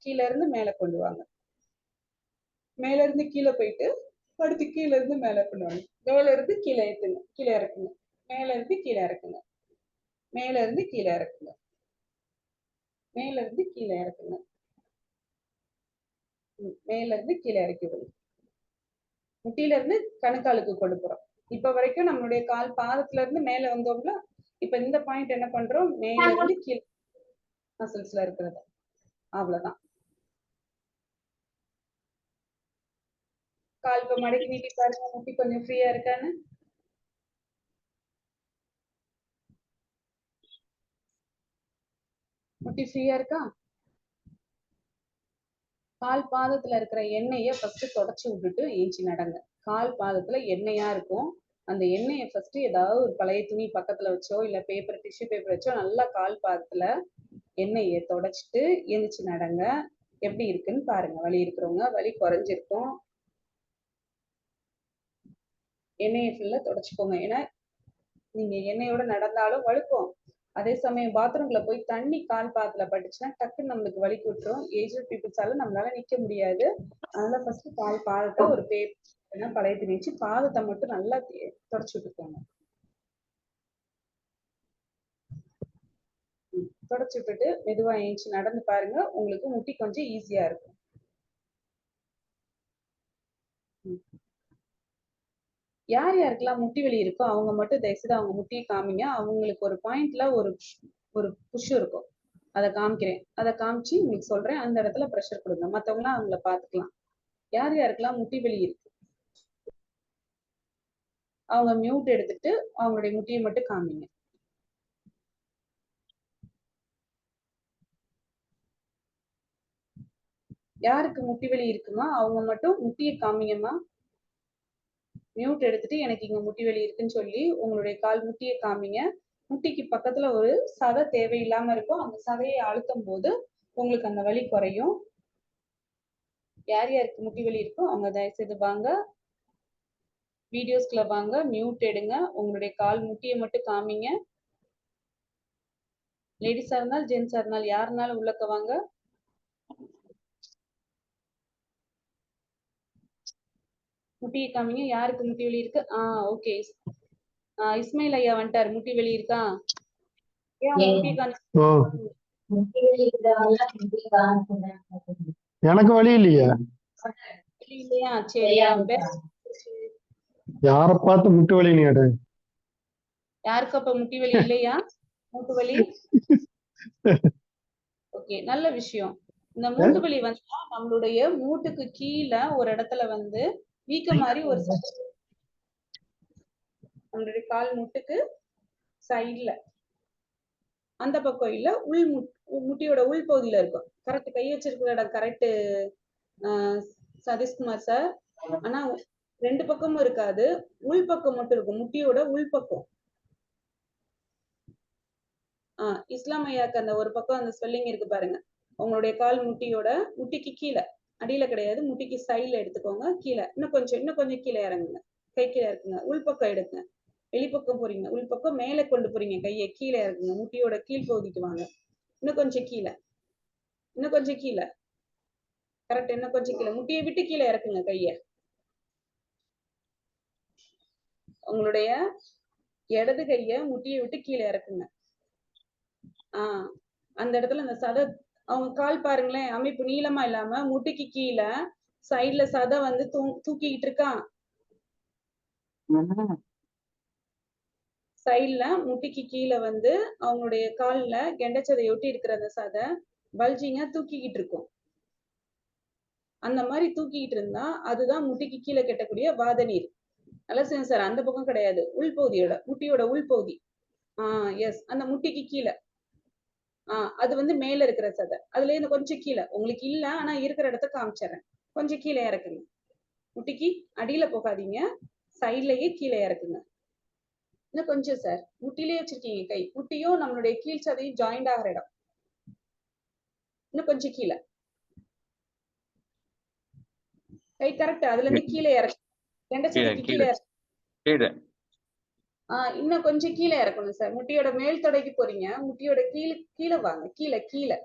கீழே இருந்து மேல கொண்டு வாங்க. மேல இருந்து கீழே போயிட்டு அடுத்து கீழே இருந்து மேல கொண்டு வாங்க. மேல இருந்து கீழே ஏத்துங்க, கீழே இறக்குங்க. மேல இருந்து கீழே இறக்குங்க. மேல இருந்து கீழே இறக்குங்க. மேல இருந்து கீழே இறக்குங்க. மேல இருந்து கீழே இறக்கி விடுங்க. முட்டியில இருந்து கணுக்காலுக்கு கொண்டு போறோம். இப்ப வரைக்கும் நம்மளுடைய கால் பாதத்துல இருந்து மேல வந்தோம்ல. இப்ப இந்த பாயிண்ட் என்ன பண்றோம், மேல இருந்து கீழே மசில்ஸ்ல இருக்கிறது. அவ்வளவுதான். கால் இப்ப மடக்கி நீட்டி பாருங்க, முட்டி கொஞ்சம் ஃப்ரீயா இருக்கான்னு. முட்டி ஃப்ரீயா இருக்கா? கால் பாதத்துல இருக்கிற எண்ணெயை ஃபர்ஸ்ட் தொடச்சு விட்டுட்டு ஏஞ்சி நடங்க. கால் பாதத்துல எண்ணெயா இருக்கும். அந்த எண்ணெயை ஃபர்ஸ்ட் ஏதாவது ஒரு பழைய துணி பக்கத்துல வச்சோ இல்ல பேப்பர், டிஷ்யூ பேப்பர் வச்சோ நல்லா கால் பாதத்துல எண்ணெயை தொடச்சிட்டு எழுந்துச்சு நடங்க. எப்படி இருக்குன்னு பாருங்க. வலி இருக்கிறவங்க வலி குறைஞ்சிருக்கும். எண்ணெயை ஃபுல்லா தொடச்சுக்கோங்க. ஏன்னா நீங்க எண்ணெயோட நடந்தாலும் வழுக்கும். அதே சமயம் பாத்ரூம்ல போய் தண்ணி கால் பாதத்துல பட்டுச்சுன்னா டக்குன்னு நம்மளுக்கு வலிக்கு விட்டுரும். ஏஜ்டு பீப்புள்ஸால நம்மளால நிக்க முடியாது. அதனால ஃபர்ஸ்ட் கால் பாதத்தை ஒரு பேப்பர் பழைய துணி வச்சு பாதத்தை மட்டும் நல்லா தொடச்சு விட்டுக்கோங்க. தொடச்சு விட்டுட்டு மெதுவா ஏஞ்சி நடந்து பாருங்க. உங்களுக்கு முட்டி கொஞ்சம் ஈஸியா இருக்கும். யார் யாருக்கெல்லாம் முட்டி வலி இருக்கோ அவங்க மட்டும் தயவுசெய்து அவங்க முட்டியை காமிங்க. அவங்களுக்கு ஒரு பாயிண்ட்ல ஒரு புஷ் இருக்கும். அதை காமிக்கிறேன். அதை காமிச்சு உங்களுக்கு சொல்றேன். அந்த இடத்துல ப்ரெஷர் கொடுங்க. மத்தவங்களாம் அவங்கள பாத்துக்கலாம். யார் யாருக்கெல்லாம் முட்டி வலி இருக்கு அவங்க மியூட் எடுத்துட்டு அவங்களுடைய முட்டியை மட்டும் காமிங்க. யாருக்கு முட்டி வலி இருக்குமா அவங்க மட்டும் முட்டியை காமிங்கம்மா. மியூட் எடுத்துட்டு எனக்கு இங்க முட்டி வலி இருக்குன்னு சொல்லி உங்களுடைய கால் முட்டியை காமிங்க. முட்டிக்கு பக்கத்துல ஒரு சதை தேவையில்லாம இருக்கும். அந்த சதையை அழுத்தும் போது உங்களுக்கு அந்த வலி குறையும். யார் யாருக்கு முட்டி வலி இருக்கோ அவங்க தயவுசெய்து வாங்க, வீடியோஸ்குள்ள வாங்க, மியூட் எடுங்க, உங்களுடைய கால் முட்டியை மட்டும் காமிங்க. லேடிஸா இருந்தாலும் ஜென்ஸா இருந்தாலும் யாருனாலும் உள்ளக்க வாங்க. முட்டியை காமிங்க. யாருக்கு முட்டி வலி இருக்கு? ஓகே. இஸ்மாயில் ஐயா வந்துட்டாரு. முட்டி வலி இருக்கா? ஏன் முட்டியை காமிச்சு? எனக்கு வழி இல்லையா? இல்லையா? சரியா. யார பார்த்து முட்டு வலி நீ எடு. யாருக்கு அப்ப முட்டி வலி இல்லையா? மூட்டு வலி. ஓகே, நல்ல விஷயம். இந்த மூட்டு வலி வந்தா நம்மளுடைய மூட்டுக்கு கீழே ஒரு இடத்துல வந்து வீக்க மாதிரி ஒரு நம்மளுடைய கால் முட்டுக்கு சைட்ல அந்த பக்கம் இல்ல, முட்டியோட உள் பகுதியில இருக்கும். கரெக்ட். கை வச்சிருக்கிற இடம் கரெக்ட் சதீஷ்குமார் சார். ஆனா 2 பக்கமும் இருக்காது, உள் பக்கம் மட்டும் இருக்கும். முட்டியோட உள் பக்கம். இஸ்லாம் ஐயாக்கு அந்த ஒரு பக்கம் அந்த ஸ்வெல்லிங் இருக்கு பாருங்க. உங்களுடைய கால் முட்டிக்கு கீழே, அடியில கிடையாது, முட்டிக்கு சைட்ல எடுத்துக்கோங்க. கீழே இன்னும் கொஞ்சம் கீழே இறங்குங்க. கை கீழே இருக்குங்க. உள்பக்கம் எடுங்க. வெளிப்பக்கம் போறீங்க, உள்பக்கம் மேலே கொண்டு போறீங்க. கையை கீழே இறக்குங்க. முட்டியோட கீழ் பகுதிக்கு வாங்க. இன்னும் கொஞ்சம் கீழே, இன்னும் கொஞ்சம் கீழே. கரெக்ட். இன்னும் கொஞ்சம் கீழே. முட்டியை விட்டு கீழே இறக்குங்க கைய. உங்களுடைய இடது கைய முட்டியை விட்டு கீழே இறக்குங்க. அந்த இடத்துல அந்த சதை அவங்க கால் பாருங்களேன், அமைப்பு நீளமா இல்லாம முட்டிக்கு கீழே சைட்ல சதை வந்து தூக்கிக்கிட்டு இருக்கான். சைட்ல முட்டிக்கு கீழே வந்து அவங்களுடைய கால்ல கெண்டச்சதை ஒட்டி இருக்கிற அந்த சதை பல்ஜிங்கா தூக்கிக்கிட்டு இருக்கும். அந்த மாதிரி தூக்கிட்டு இருந்தா அதுதான் முட்டிக்கு கீழே கெட்டக்கூடிய வாத நீர். நல்லா செய்யும் சார், அந்த பக்கம் கிடையாது, உள்பகுதியோட முட்டியோட உள்பகுதி. எஸ், அந்த முட்டிக்கு கீழே. அது வந்து மேல இருக்கிற சதை. அதுல இருந்து கொஞ்சம் கீழே உங்களுக்கு இல்ல, ஆனா இருக்கிற இடத்த காமிச்சிடுறேன். கொஞ்சம் கீழே இறக்குங்க. முட்டிக்கு அடியில போகாதீங்க, சைட்லயே கீழே இறக்குங்க. இன்னும் கொஞ்சம் சார், முட்டிலேயே வச்சிருக்கீங்க கை, முட்டியும் நம்மளுடைய கீழ் சதையும் ஜாயிண்ட் ஆகிற இடம். இன்னும் கொஞ்சம் கீழே கை கரெக்ட், அதுல இருந்து கீழே இறக்கு. கெண்டச்சதைக்கு கீழே கீழே இன்னும் கொஞ்சம் கீழே இறக்கணும் சார். முட்டியோட மேல் தொடைக்கு போறீங்க, முட்டியோட கீழே வாங்க. கீழே கீழே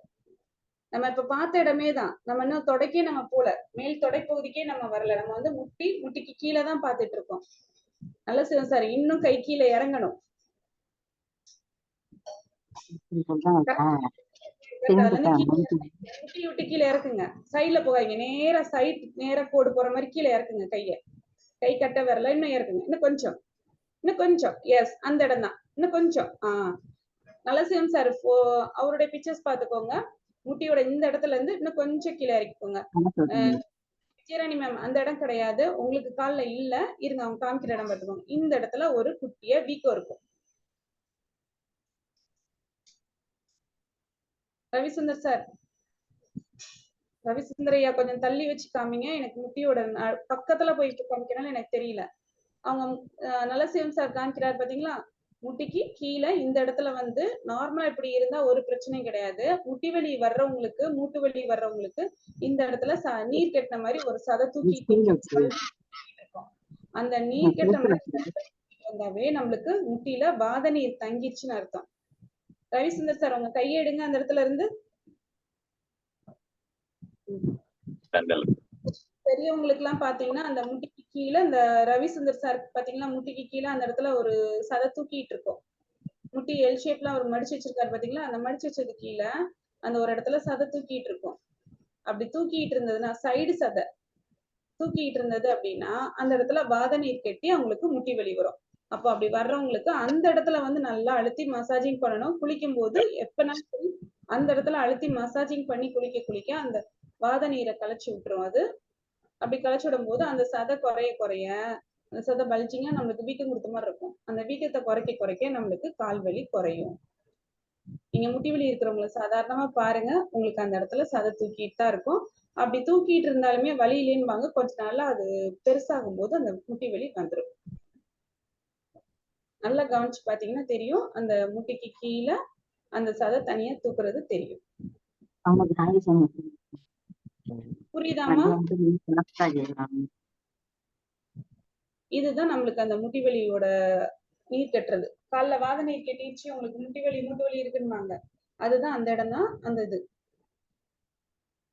நம்ம இப்ப பார்த்த இடமே தான். நம்ம இன்னும் தொடைக்கே நம்ம போல, மேல் தொடை பகுதிக்கே நம்ம வரல. நம்ம வந்து முட்டிக்கு கீழே தான் பார்த்துட்டு இருக்கோம். நல்லா செய்யும் சார், இன்னும் கை கீழே இறங்கணும். முட்டி விட்டு கீழே இறக்குங்க. சைட்ல போகாதீங்க, நேரா நேரா கோடு போற மாதிரி கீழே இறக்குங்க. கை கட்ட வரல, இன்னும் இறக்குங்க. இன்னும் கொஞ்சம் எஸ், அந்த இடம் தான். இன்னும் கொஞ்சம் நல்லா செய்யும் சார். அவருடைய பிக்சர்ஸ் பாத்துக்கோங்க. முட்டியோட இந்த இடத்துல இருந்து இன்னும் கொஞ்சம் கீழே இறக்கிக்கோங்க. ஜீராணி மேம், அந்த இடம் கிடையாது உங்களுக்கு கால்ல இல்ல, இருங்க அவங்க காமிக்கிற இடம் பார்த்துக்கோங்க. இந்த இடத்துல ஒரு குட்டிய வீக்கம் இருக்கும். ரவிசுந்தர் சார், ரவிசுந்தர் ஐயா கொஞ்சம் தள்ளி வச்சு காமிங்க. எனக்கு முட்டியோட பக்கத்துல போயிட்டு காமிக்கனால எனக்கு தெரியல. அவங்க நல்லா சேம் சார் காமிக்கிறார் பாத்தீங்களா? முட்டிக்கு கீழே இந்த இடத்துல வந்து நார்மலா இப்படி இருந்தா ஒரு பிரச்சனையும் கிடையாது. முட்டி வலி வர்றவங்களுக்கு, மூட்டு வலி வர்றவங்களுக்கு இந்த இடத்துல நீர் கெட்டின மாதிரி ஒரு சதை தூக்கி இருக்கும். அந்த நீர் கெட்ட மாதிரி வந்தாவே நம்மளுக்கு முட்டியில வாத நீர் தங்கிருச்சுன்னு அர்த்தம். ரவிசுந்தர் சார், உங்க கையை எடுங்க அந்த இடத்துல இருந்து. பெரியவங்களுக்கு எல்லாம் பாத்தீங்கன்னா அந்த முட்டிக்கு கீழே, இந்த ரவிசுந்தர் சார் பாத்தீங்கன்னா முட்டிக்கு கீழே அந்த இடத்துல ஒரு சதை தூக்கிட்டு இருக்கும். முட்டி எல் ஷேப்ல அவர் மடிச்சு வச்சிருக்காரு பாத்தீங்களா? அந்த மடிச்சு வச்சது கீழே அந்த ஒரு இடத்துல சதை தூக்கிட்டு இருக்கும். அப்படி தூக்கிட்டு இருந்ததுன்னா, சைடு சதை தூக்கிட்டு இருந்தது அப்படின்னா அந்த இடத்துல வாத நீர் கெட்டி அவங்களுக்கு முட்டி வலி வரும். அப்போ அப்படி வர்றவங்களுக்கு அந்த இடத்துல வந்து நல்லா அழுத்தி மசாஜிங் பண்ணணும். குளிக்கும் போது எப்பனாலும் சரி அந்த இடத்துல அழுத்தி மசாஜிங் பண்ணி குளிக்க அந்த வாத நீரை களைச்சி விட்டுரும். அது அப்படி களைச்சி விடும் போது அந்த சதை குறைய அந்த சதை பல்ஜிங்கா நம்மளுக்கு வீக்கம் கொடுத்த மாதிரி இருக்கும். அந்த வீக்கத்தை குறைக்க நம்மளுக்கு கால் வலி குறையும். நீங்க முட்டி வலி இருக்கிறவங்களை சாதாரணமா பாருங்க, உங்களுக்கு அந்த இடத்துல சதை தூக்கிட்டு தான் இருக்கும். அப்படி தூக்கிட்டு இருந்தாலுமே வலி இல்லைன்னு வாங்க, கொஞ்ச நாள்ல அது பெருசாகும் போது அந்த முட்டி வலி வந்துடும். நல்லா கவனிச்சு பாத்தீங்கன்னா தெரியும், அந்த முட்டிக்கு கீழே அந்த சதை தனியா தூக்குறது தெரியும். புரியுதாமா? இதுதான் நம்மளுக்கு அந்த முட்டி வலியோட நீர் கட்டுறது. கால்ல வாத நீர் கட்டிடுச்சு, உங்களுக்கு முட்டி வலி மூட்டு வலி இருக்குன்னாங்க, அதுதான் அந்த இடம் தான். அந்த இது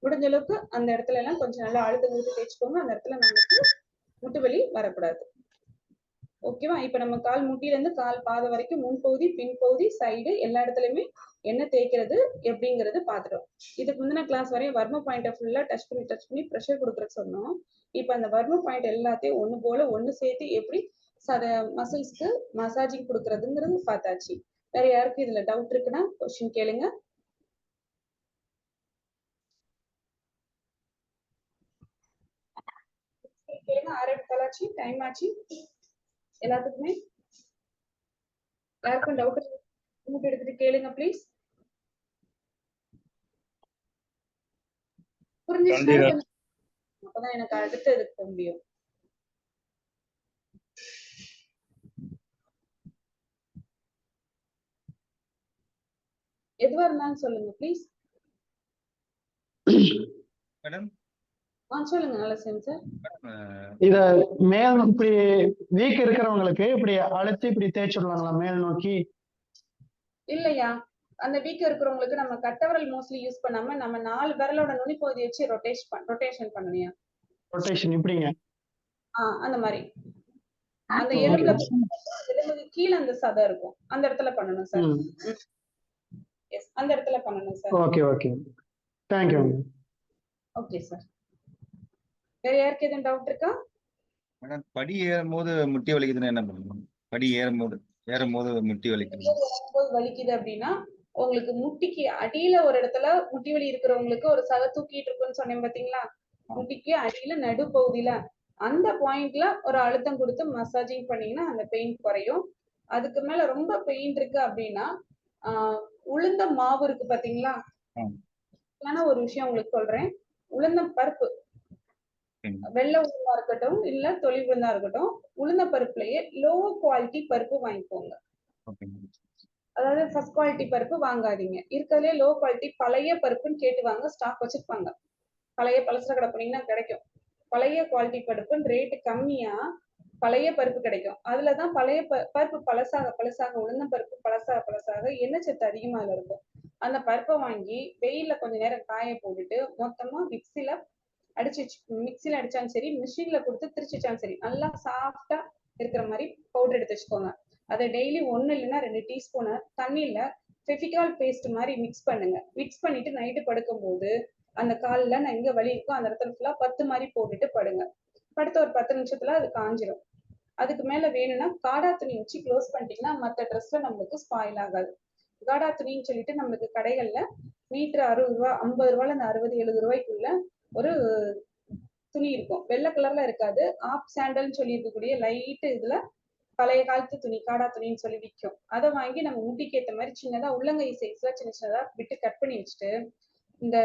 முடிஞ்ச அளவுக்கு அந்த இடத்துல எல்லாம் கொஞ்சம் நல்லா அழுத்தம் கொடுத்து தேய்ச்சிக்கோங்க. அந்த இடத்துல நம்மளுக்கு முட்டு வலி வரக்கூடாது. ஓகேவா? இப்ப நம்ம கால் முட்டில இருந்து கால் பாதை வரைக்கும் முன்பகுதி, பின்பகுதி, சைடு எல்லா இடத்துலயுமே என்ன தேய்க்கிறது எப்படிங்கிறது பாத்துட்டோம். இதுக்கு முந்தின கிளாஸ் வரையும் வர்ம பாயிண்ட ஃபுல்லா டச் பண்ணி ப்ரெஷர் கொடுக்குறதுக்கு சொன்னோம். இப்ப அந்த வர்ம பாயிண்ட் எல்லாத்தையும் ஒண்ணு போல ஒண்ணு சேர்த்து எப்படி மசில்ஸ்க்கு மசாஜிங் கொடுக்கறதுங்கிறது பார்த்தாச்சு. வேற யாருக்கும் இதுல டவுட் இருக்குன்னா கொஸ்டின் கேளுங்க. ஆரம்பிக்கலாச்சு, டைம் ஆச்சு. எல்லாத்துக்குமே யாருக்கும் டவுட் எடுத்துட்டு கேளுங்க ப்ளீஸ். புரிஞ்சுச்சுன்னா அப்பதான் எனக்கு அடுத்து எடுக்க முடியும். எதுவா இருந்தாலும் சொல்லுங்க ப்ளீஸ். மேடம் சொல்லுங்க. நல்லா சார். இத மேல் இப்படி வீக் இருக்கிறவங்களுக்கு இப்படி அழுத்தி இப்படி தேய்ச்சிடலாங்களா மேல் நோக்கி? இல்லையா, அந்த வீக் இருக்கிறவங்களுக்கு நம்ம கட்டவரல் மோஸ்ட்லி யூஸ் பண்ணாம நம்ம 4 விரலோட நுனி பகுதி வச்சு ரொட்டேஷன் பண்ணுவியா? ரொட்டேஷன் இப்படிங்க? அந்த மாதிரி அந்த எலும்புக்கு கீழே அந்த சதை இருக்கும், அந்த இடத்துல பண்ணணும் சார். எஸ், அந்த இடத்துல பண்ணணும் sir. Okay thank you. Okay sir. வேற யாருக்கு எதுவும் டவுட் இருக்கா? மேடம், படி ஏறும் போது முட்டி வலிக்குதுன்னா என்ன பண்ணணும்? படி ஏறும் போது ஏறும்போது முட்டி வலிக்குது. வரும்போது வலிக்குது அப்படின்னா உங்களுக்கு முட்டிக்கு அடியில ஒரு இடத்துல முட்டி வலி இருக்கிறவங்களுக்கு ஒரு சதை தூக்கிட்டு இருக்குன்னு சொன்னேன் பாத்தீங்களா, முட்டிக்கு அடியில நடுப்பகுதியில அந்த பாயிண்ட்ல ஒரு அழுத்தம் கொடுத்து மசாஜிங் பண்ணீங்கன்னா அந்த பெயின் குறையும். அதுக்கு மேல ரொம்ப பெயின் இருக்கு அப்படின்னா உளுந்த மாவு இருக்கு பாத்தீங்களா, ஒரு விஷயம் உங்களுக்கு சொல்றேன். உளுந்தம் பருப்பு, வெள்ளை உளுந்தா இருக்கட்டும் இல்ல தொளி உளுந்தா இருக்கட்டும், உளுந்த பருப்புலயே லோ குவாலிட்டி பருப்பு வாங்கிக்கோங்க. அதாவது ஃபர்ஸ்ட் குவாலிட்டி பருப்பு வாங்காதீங்க. இருக்கிறதுலே லோ குவாலிட்டி பழைய பருப்புன்னு கேட்டு வாங்க, ஸ்டாக் வச்சிருப்பாங்க. பழைய பலசர கடை போனீங்கன்னா கிடைக்கும். பழைய குவாலிட்டி பருப்புன்னு ரேட்டு கம்மியா பழைய பருப்பு கிடைக்கும். அதுலதான் பழைய பருப்பு பழசாக பழசாக உளுந்தம் பருப்பு பழசாக பழசாக எண்ணெய் சத்து அதிகமா அதுல இருக்கும். அந்த பருப்பை வாங்கி வெயில்ல கொஞ்ச நேரம் காய போட்டுட்டு மொத்தமா மிக்சியில அடிச்சாலும் சரி, மிஷின்ல கொடுத்து திரிச்சிச்சாலும் சரி, நல்லா சாஃப்டா இருக்கிற மாதிரி பவுடர் எடுத்து வச்சுக்கோங்க. அதை டெய்லி 1 இல்லைன்னா 2 டீஸ்பூன் தண்ணியில ஃபெவிகால் பேஸ்ட் மாதிரி மிக்ஸ் பண்ணுங்க. மிக்ஸ் பண்ணிட்டு நைட்டு படுக்கும் போது அந்த காலில் நான் எங்க வலி இருக்கோ அந்த இடத்துல ஃபுல்லா 10 மாதிரி போட்டுட்டு படுங்க. படுத்த ஒரு 10 நிமிஷத்துல அது காஞ்சிடும். அதுக்கு மேல வேணும்னா காடா துணி வச்சு க்ளோஸ் பண்ணிட்டீங்கன்னா மற்ற ட்ரெஸ்ல நம்மளுக்கு ஸ்பாயில் ஆகாது. காடா துணின்னு சொல்லிட்டு நம்மளுக்கு கடைகள்ல மீட்டர் 60 ரூபா, 50 ரூபாயில இந்த 60-70 ரூபாய்க்குள்ள ஒரு துணி இருக்கும். வெள்ளை கலர்ல இருக்காது. ஆப் சாண்டல்னு சொல்லி இருக்கக்கூடிய லைட் இதுல பழைய காலத்து துணி, காடா துணின்னு சொல்லி விற்கும். அதை வாங்கி நம்ம முட்டிக்கு ஏற்ற மாதிரி சின்னதா உள்ளங்கை சைஸ்ல சின்ன சின்னதா விட்டு கட் பண்ணி வச்சுட்டு இந்த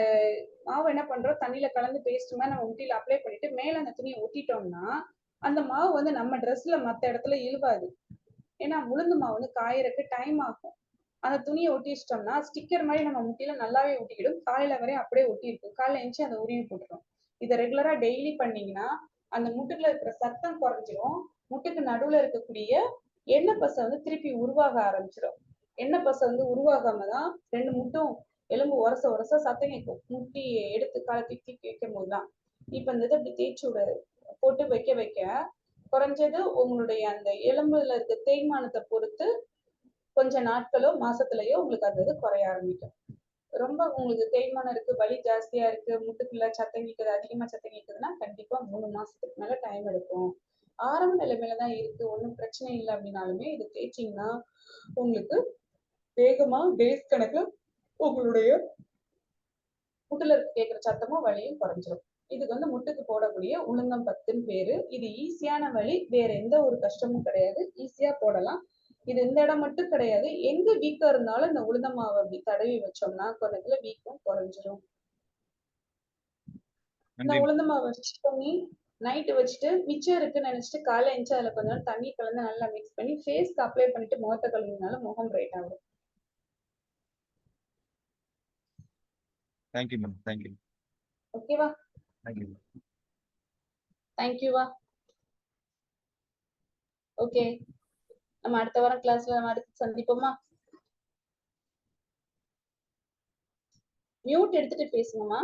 மாவு என்ன பண்றோம், தண்ணியில கலந்து பேஸ்ட் மாதிரி நம்ம முட்டியில அப்ளை பண்ணிட்டு மேல அந்த துணியை ஒட்டிட்டோம்னா அந்த மாவு வந்து நம்ம ட்ரெஸ்ல மற்ற இடத்துல இழுவாது. ஏன்னா உளுந்து மாவு வந்து காயறதுக்கு டைம் ஆகும். அந்த துணியை ஒட்டி வச்சிட்டோம்னா ஸ்டிக்கர் மாதிரி நம்ம முட்டியில நல்லாவே ஒட்டிக்கிடும். காலையில வரையும் அப்படியே ஒட்டி இருக்கும். காலையில எழுந்துச்சு அதை உருவி போட்டுரும். இதை ரெகுலரா டெய்லி பண்ணீங்கன்னா அந்த முட்டுக்குள்ள இருக்கிற சத்தம் குறைஞ்சிரும். முட்டுக்கு நடுவுல இருக்கக்கூடிய எண்ணெய் பசை வந்து திருப்பி உருவாக ஆரம்பிச்சிடும். எண்ணெய் பசை வந்து உருவாகாம தான் 2 முட்டும் எலும்பு உரச உரச சத்தம் கேட்கும். முட்டி எடுத்து காலை தூக்கி வைக்கும் போதுதான். இப்ப இந்த இதை அப்படி தேய்ச்சி விட போட்டு வைக்க வைக்க குறைஞ்சது உங்களுடைய அந்த எலும்புல இருக்க தேய்மானத்தை பொறுத்து கொஞ்ச நாட்களோ மாசத்துலயோ உங்களுக்கு அந்த இது குறைய ஆரம்பிக்கும். ரொம்ப உங்களுக்கு தேய்மானம் இருக்கு, வலி ஜாஸ்தியா இருக்கு, முட்டுக்குள்ள சத்தம் கேட்குது, அதிகமா சத்தம் கேட்குதுன்னா கண்டிப்பா 3 மாசத்துக்கு மேல டைம் எடுக்கும். ஆரம்ப நிலைமையிலதான் இருக்கு, ஒன்றும் பிரச்சனை இல்லை அப்படின்னாலுமே இது தேய்ச்சிங்கன்னா உங்களுக்கு வேகமா டேஸ் கணக்கு உங்களுடைய முட்டுல கேட்கிற சத்தமும் வலியும் குறைஞ்சிரும். இதுக்கு வந்து முட்டுக்கு போடக்கூடிய உளுந்தம் பத்துன்னு பேரு. இது ஈஸியான வழி, வேற எந்த ஒரு கஷ்டமும் கிடையாது, ஈஸியா போடலாம். இது இந்த இடம் மட்டும் கிடையாது, எங்க வீக்கா இருந்தாலும் இந்த உளுந்த மாவை அப்படி தடவி வச்சோம்னா கொஞ்சத்துல வீக்கம் குறைஞ்சிரும். இந்த உளுந்த மாவை வச்சு பண்ணி நைட்டு வச்சுட்டு மிச்சம் இருக்குன்னு நினைச்சிட்டு காலைல எழுந்துச்சு அதுல கொஞ்சம் தண்ணி கலந்து நல்லா மிக்ஸ் பண்ணி ஃபேஸ்க்கு அப்ளை பண்ணிட்டு முகத்தை கழுவினாலும் முகம் பிரைட் ஆகும். Thank you ma'am. தேங்க்யூ. ஓகேவா? தேங்க்யூ. தேங்க்யூவா. ஓகே, நம்ம அடுத்த வாரம் கிளாஸ்ல நம்ம அடுத்து சந்திப்போமா? மியூட் எடுத்துட்டு பேசுங்கம்மா.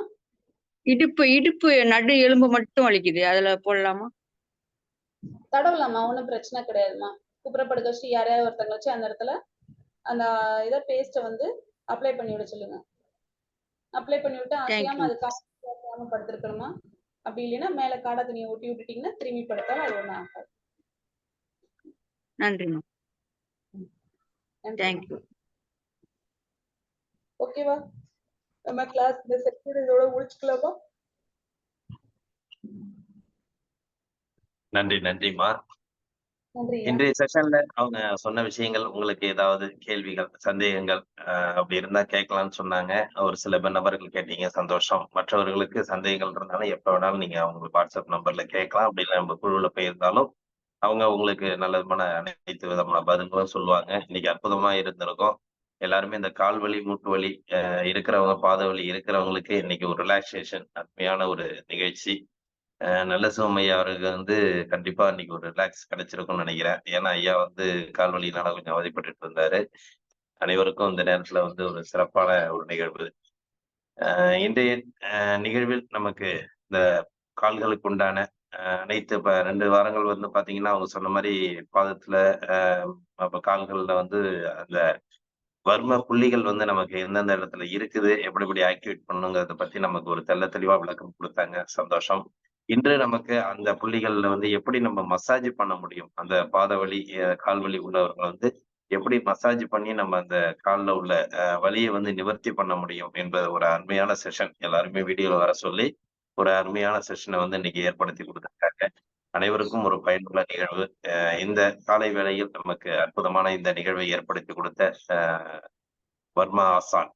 இடுப்பு நடு எலும்பு மட்டும் வலிக்குது, அதுல போடலாமா? தடவலாமா, ஒன்றும் பிரச்சனை கிடையாதுமா. குப்புறப்படுக்க வச்சு யாரையாவது ஒருத்தங்க வச்சு அந்த இடத்துல அந்த இதை பேஸ்ட்டை வந்து அப்ளை பண்ணி விட சொல்லுங்க. அப்ளை பண்ணி விட்டு அசையாம அது காசு படுத்திருக்கணுமா. அப்படி இல்லைன்னா மேல காடா துணியை ஒட்டி விட்டுட்டீங்கன்னா திரும்பி படுத்தாலும் அது ஒன்றும் ஆகாது. நன்றிமா. தேங்க்யூ. ஓகேவா? நம்ம கிளாஸ் இந்த செக்ஷன் இதோட முடிச்சுக்கலாமா? நன்றிம்மா. இன்றைய செஷன்ல அவங்க சொன்ன விஷயங்கள் உங்களுக்கு ஏதாவது கேள்விகள், சந்தேகங்கள் அப்படி இருந்தா கேட்கலாம்னு சொன்னாங்க. ஒரு சில நபர்கள் கேட்டீங்க, சந்தோஷம். மற்றவர்களுக்கு சந்தேகங்கள் இருந்தாலும் எப்ப வேணாலும் நீங்க அவங்க வாட்ஸ்அப் நம்பர்ல கேட்கலாம். அப்படி இல்லை நம்ம குழுவுல போயிருந்தாலும் அவங்க உங்களுக்கு நல்ல விதமான அனைத்து விதமான பதில்களும் சொல்லுவாங்க. இன்னைக்கு அற்புதமா இருந்திருக்கும். எல்லாருமே இந்த கால் வலி, மூட்டு வலி இருக்கிறவங்க, பாத வலி இருக்கிறவங்களுக்கு இன்னைக்கு ஒரு ரிலாக்ஸேஷன் அருமையான ஒரு நிகழ்ச்சி. நல்ல சிவமையா அவருக்கு வந்து கண்டிப்பா இன்னைக்கு ஒரு ரிலாக்ஸ் கிடைச்சிருக்கும்னு நினைக்கிறேன். ஏன்னா ஐயா வந்து கால் வலியினால கொஞ்சம் அவதிப்பட்டு இருந்தாரு. அனைவருக்கும் இந்த நேரத்துல வந்து ஒரு சிறப்பான ஒரு நிகழ்வு. இன்றைய நிகழ்வில் நமக்கு இந்த கால்களுக்கு உண்டான அனைத்து 2 வாரங்கள் வந்து பாத்தீங்கன்னா அவங்க சொன்ன மாதிரி பாதத்துல கால்கள்ல வந்து அந்த வர்ம புள்ளிகள் வந்து நமக்கு எந்தெந்த இடத்துல இருக்குது, எப்படி ஆக்டிவேட் பண்ணுங்கிறத பத்தி நமக்கு ஒரு தெளிவா விளக்கம் கொடுத்தாங்க. சந்தோஷம். இன்று நமக்கு அந்த புள்ளிகள்ல வந்து எப்படி நம்ம மசாஜ் பண்ண முடியும், அந்த பாத வலி, கால் வலி உள்ளவர்கள் வந்து எப்படி மசாஜ் பண்ணி நம்ம அந்த காலில் உள்ள வலியை வந்து நிவர்த்தி பண்ண முடியும் என்பது ஒரு அருமையான செஷன். எல்லாருமே வீடியோவில் வர சொல்லி ஒரு அருமையான செஷனை வந்து இன்னைக்கு ஏற்படுத்தி கொடுத்துருக்காங்க. அனைவருக்கும் ஒரு பயனுள்ள நிகழ்வு. இந்த காலை வேளையில் நமக்கு அற்புதமான இந்த நிகழ்வை ஏற்படுத்தி கொடுத்த வர்மா ஆசான்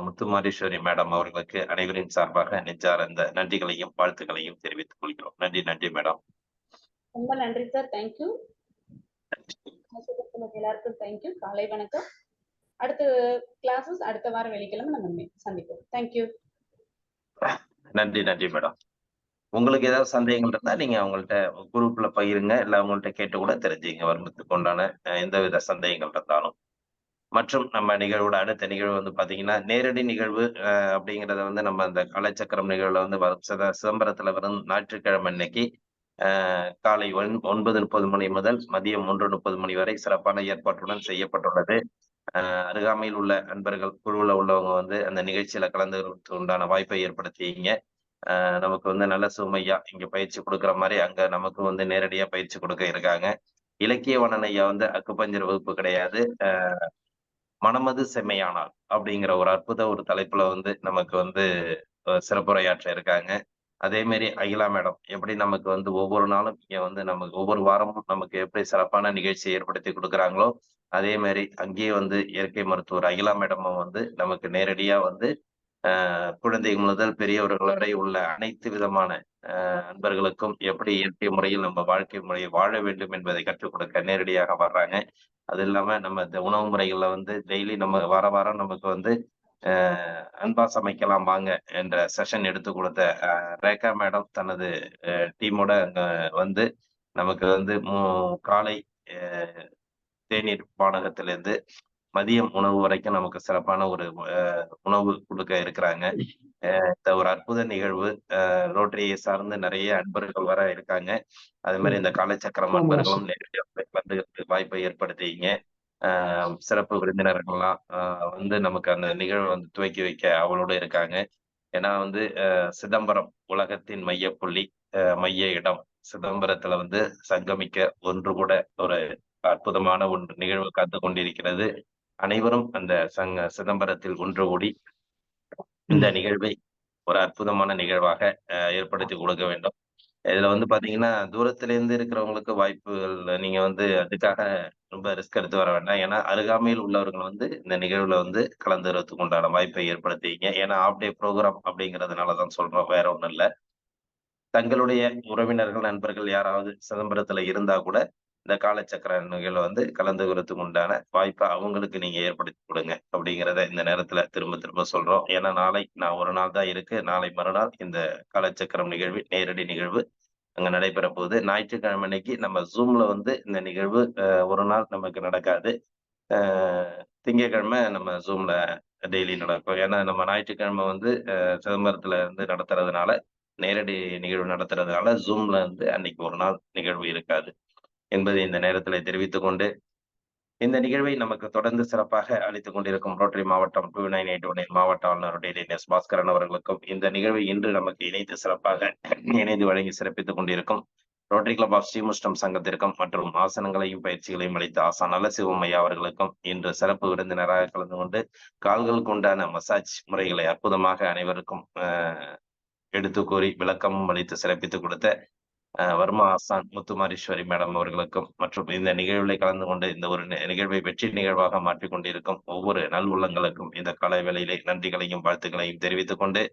முத்துமாரீஸ்வரி மேடம் அவர்களுக்கு அனைவரின் சார்பாக நெஞ்சார்ந்த நன்றிகளையும் வாழ்த்துக்களையும் தெரிவித்துக் கொள்கிறோம். நன்றி நன்றி மேடம். ரொம்ப நன்றி சார். தேங்க்யூ. எல்லாருக்கும் தேங்க்யூ. காலை வணக்கம். அடுத்த கிளாஸஸ் அடுத்த வாரம் வெள்ளிக்கிழமை நம்ம சந்திப்போம். தேங்க்யூ. நன்றி நன்றி மேடம். உங்களுக்கு ஏதாவது சந்தேகங்கள் இருந்தா நீங்க அவங்கள்ட்ட குரூப்ல பகிருங்க, இல்ல அவங்கள்ட்ட கேட்டு கூட தெரிஞ்சுங்க வர்மத்துக்கு உண்டான எந்தவித சந்தேகங்கள் இருந்தாலும். மற்றும் நம்ம நிகழ்வோட அடுத்த நிகழ்வு வந்து பாத்தீங்கன்னா நேரடி நிகழ்வு அப்படிங்கிறத வந்து நம்ம அந்த கலைச்சக்கரம் நிகழ்வுல வந்து சிதம்பரத்துல வரும் ஞாயிற்றுக்கிழமை அன்னைக்கு காலை 9:30 மணி முதல் மதியம் 1:30 மணி வரை சிறப்பான ஏற்பாட்டுடன் செய்யப்பட்டுள்ளது. அருகாமையில் உள்ள அன்பர்கள் குழுவில் உள்ளவங்க வந்து அந்த நிகழ்ச்சியில கலந்துக்கிறதுக்கு உண்டான வாய்ப்பை ஏற்படுத்திங்க. நமக்கு வந்து நல்ல சுமையா இங்க பயிற்சி கொடுக்குற மாதிரி அங்க நமக்கு வந்து நேரடியா பயிற்சி கொடுக்க இருக்காங்க. இலக்கியவனன் ஐயா வந்து அக்குப்பஞ்சர் வகுப்பு கிடையாது, மனமது செம்மையானால் அப்படிங்கிற ஒரு அற்புத ஒரு தலைப்புல வந்து நமக்கு வந்து சிறப்புரையாற்ற இருக்காங்க. அதே மாதிரி அகிலா மேடம் எப்படி நமக்கு வந்து ஒவ்வொரு நாளும் இங்க வந்து நமக்கு ஒவ்வொரு வாரமும் நமக்கு எப்படி சிறப்பான நிகழ்ச்சியை ஏற்படுத்தி கொடுக்குறாங்களோ அதே மாதிரி அங்கேயே வந்து இயற்கை மருத்துவர் அகிலா மேடமும் வந்து நமக்கு நேரடியா வந்து குழந்தைகள் முதல் பெரியவர்கள் வரை உள்ள அனைத்து விதமான அன்பர்களுக்கும் எப்படி இயற்கை முறையில் நம்ம வாழ்க்கை முறையை வாழ வேண்டும் என்பதை கற்றுக் கொடுக்க நேரடியாக வர்றாங்க. அது இல்லாம நம்ம இந்த உணவு முறைகள்ல வந்து டெய்லி நம்ம வாரம் நமக்கு வந்து அன்பா சமைக்கலாம் வாங்க என்ற செஷன் எடுத்து கொடுத்த ரேகா மேடம் தனது டீமோட அங்க வந்து நமக்கு வந்து காலை தேநீர் பானகத்திலிருந்து மதியம் உணவு வரைக்கும் நமக்கு சிறப்பான ஒரு உணவு கொடுக்க இருக்கிறாங்க. இந்த ஒரு அற்புத நிகழ்வு ரோட்டரியை சார்ந்து நிறைய அன்பர்கள் வர இருக்காங்க. அது மாதிரி இந்த காலச்சக்கரம் அன்பர்களும் நேரடியாக வந்து வாய்ப்பை ஏற்படுத்திங்க. சிறப்பு விருந்தினர்கள்லாம் வந்து நமக்கு அந்த நிகழ்வை வந்து துவக்கி வைக்க அவளோட இருக்காங்க. ஏன்னா வந்து சிதம்பரம் உலகத்தின் மையப்புள்ளி, மைய இடம். சிதம்பரத்துல வந்து சங்கமிக்க ஒன்று கூட ஒரு அற்புதமான ஒன்று நிகழ்வு காத்து கொண்டிருக்கிறது. அனைவரும் அந்த சிதம்பரத்தில் ஒன்று கூடி இந்த நிகழ்வை ஒரு அற்புதமான நிகழ்வாக ஏற்படுத்தி கொடுக்க வேண்டும். இதுல வந்து பாத்தீங்கன்னா தூரத்துல இருந்து இருக்கிறவங்களுக்கு வாய்ப்புகள் நீங்க வந்து அதுக்காக ரொம்ப ரிஸ்க் எடுத்து வர வேண்டாம். ஏன்னா அருகாமையில் உள்ளவர்கள் வந்து இந்த நிகழ்வுல வந்து கலந்துறதுக்கு உண்டான வாய்ப்பை ஏற்படுத்திங்க. ஏன்னா ஆஃப் டே ப்ரோக்ராம் அப்படிங்கிறதுனாலதான் சொல்றோம், வேற ஒண்ணும் இல்லை. தங்களுடைய உறவினர்கள் நண்பர்கள் யாராவது சிதம்பரத்துல இருந்தா கூட இந்த காலச்சக்கர நிகழ்வு வந்து கலந்துக்கிறதுக்கு உண்டான வாய்ப்பை அவங்களுக்கு நீங்க ஏற்படுத்தி கொடுங்க அப்படிங்கிறத இந்த நேரத்துல திரும்ப திரும்ப சொல்றோம். ஏன்னா நாளை நான் ஒரு நாள் தான் இருக்கு, நாளை மறுநாள் இந்த காலச்சக்கரம் நிகழ்வு நேரடி நிகழ்வு அங்க நடைபெற போகுது. ஞாயிற்றுக்கிழமை அன்னைக்கு நம்ம ஜூம்ல வந்து இந்த நிகழ்வு ஒரு நாள் நமக்கு நடக்காது. திங்கட்கிழமை நம்ம ஜூம்ல டெய்லி நடக்கும். ஏன்னா நம்ம ஞாயிற்றுக்கிழமை வந்து சிதம்பரத்துல இருந்து நடத்துறதுனால நேரடி நிகழ்வு நடத்துறதுனால ஜூம்ல வந்து அன்னைக்கு ஒரு நாள் நிகழ்வு இருக்காது என்பதை இந்த நேரத்தில் தெரிவித்துக் கொண்டு இந்த நிகழ்வை நமக்கு தொடர்ந்து சிறப்பாக அளித்துக் கொண்டிருக்கும் ரோட்டரி மாவட்டம் 2981 மாவட்ட ஆளுநருடைய எஸ் பாஸ்கரன் அவர்களுக்கும் இந்த நிகழ்வை இன்று நமக்கு இணைந்து சிறப்பாக இணைந்து வழங்கி சிறப்பித்துக் கொண்டிருக்கும் ரோட்டரி கிளப் ஆஃப் ஸ்ரீமுஷ்டம் சங்கத்திற்கும் மற்றும் ஆசனங்களையும் பயிற்சிகளையும் அளித்த ஆசான் நல்லசிவம் ஐயா அவர்களுக்கும் இன்று சிறப்பு விருந்தினராக கலந்து கொண்டு கால்களுக்கு உண்டான மசாஜ் முறைகளை அற்புதமாக அனைவருக்கும் எடுத்து கூறி விளக்கமும் அளித்து சிறப்பித்துக் கொடுத்த வர்மா ஆசான் முத்துமாரீஸ்வரி மேடம் அவர்களுக்கும் மற்றும் இந்த நிகழ்வில் கலந்து கொண்டு இந்த ஒரு நிகழ்வை வெற்றி நிகழ்வாக மாற்றிக் கொண்டிருக்கும் ஒவ்வொரு நல் உள்ளங்களுக்கும் இந்த காலை வேளையிலே நன்றிகளையும் வாழ்த்துக்களையும் தெரிவித்துக் கொண்டு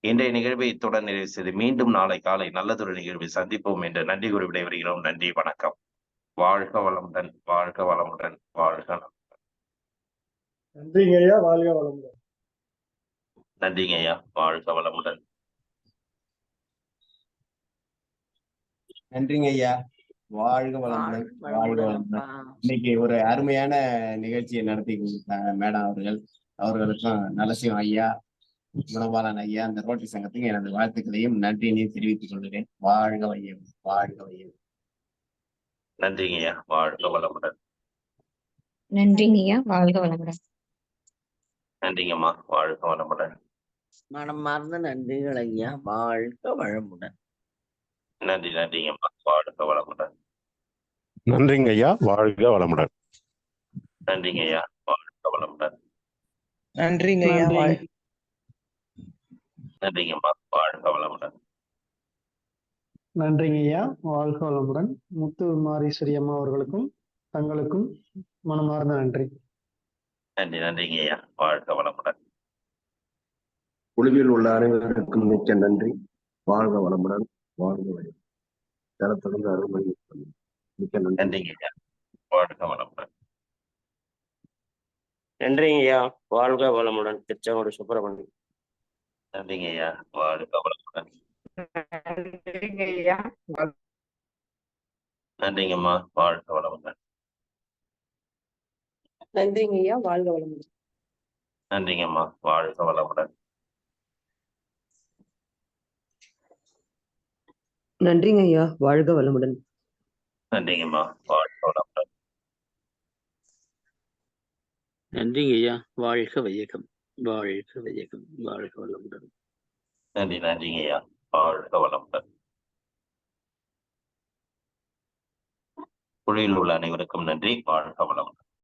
இன்றைய நிகழ்வை இத்துடன் நிறைவு செய்து மீண்டும் நாளை காலை நல்லதொரு நிகழ்வை சந்திப்போம் என்று நன்றி கூறி விடைபெறுகிறோம். நன்றி, வணக்கம். வாழ்க வளமுடன், வாழ்க வளமுடன், வாழ்க நலமுடன். நன்றிங்க ஐயா, வாழ்க வளமுடன். நன்றிங்க ஐயா, வாழ்க வளமுடன். நன்றிங்க ஐயா, வாழ்க வளமுடன், வாழ்க வளமுடன். இன்னைக்கு ஒரு அருமையான நிகழ்ச்சியை நடத்தி கொடுத்தாங்க மேடம் அவர்களுக்கும் நலசிவம் ஐயா, குணபாலன் ஐயா, அந்த ரோட்டரி சங்கத்துக்கு எனது வாழ்த்துக்களையும் நன்றியினையும் தெரிவித்துக் கொள்கிறேன். வாழ்க வையம், வாழ்க வையம். நன்றிங்க ஐயா, வாழ்க வளமுடன். நன்றிங்க ஐயா, வாழ்க வளமுடன். நன்றிங்கம்மா, வாழ்க வளமுடன். மனமார்ந்த நன்றிகள் ஐயா, வாழ்க வளமுடன். நன்றி, நன்றிங்கம்மா, வாழ்க வளமுடன். நன்றிங்க ஐயா, வாழ்க வளமுடன். நன்றிங்க ஐயா, வாழ்க வளமுடன். நன்றிங்க ஐயா. நன்றி. நன்றிங்கம்மா, வாழ்க வளமுடன். நன்றிங்க ஐயா, வாழ்க வளமுடன். முத்து மாரீஸ்வரி அம்மா அவர்களுக்கும் தங்களுக்கும் மனமார்ந்த நன்றி. நன்றிங்க ஐயா, வாழ்க வளமுடன். குழுவில் உள்ள அனைவருக்கும் மிக்க நன்றி. வாழ்க வளமுடன், வாழ்க வளமுடன். தரத்திலிருந்து அருமை மிக்க நன்றி. நன்றிங்க ஐயா, வாழ்க வளமுடன். நன்றிங்க ஐயா, வாழ்க வளமுடன். திருச்செங்கோடு சுப்பிரமணியம். நன்றிங்க ஐயா, வாழ்க வளமுடன். நன்றிங்கம்மா, வாழ்க வளமுடன். நன்றிங்க ஐயா, வாழ்க வளமுடன். நன்றிங்கம்மா, வாழ்க வளமுடன். நன்றிங்க ஐயா, வாழ்க வளமுடன். நன்றிங்கம்மா, வாழ்க வளமுடன். நன்றிங்க ஐயா, வாழ்க வையகம். வாழ்க வையகம், வாழ்க வளமுடன். நன்றிங்க ஐயா, வாழ்க வளமுடன். குழுவில் உள்ள அனைவருக்கும் நன்றி. வாழ்க வளமுடன்.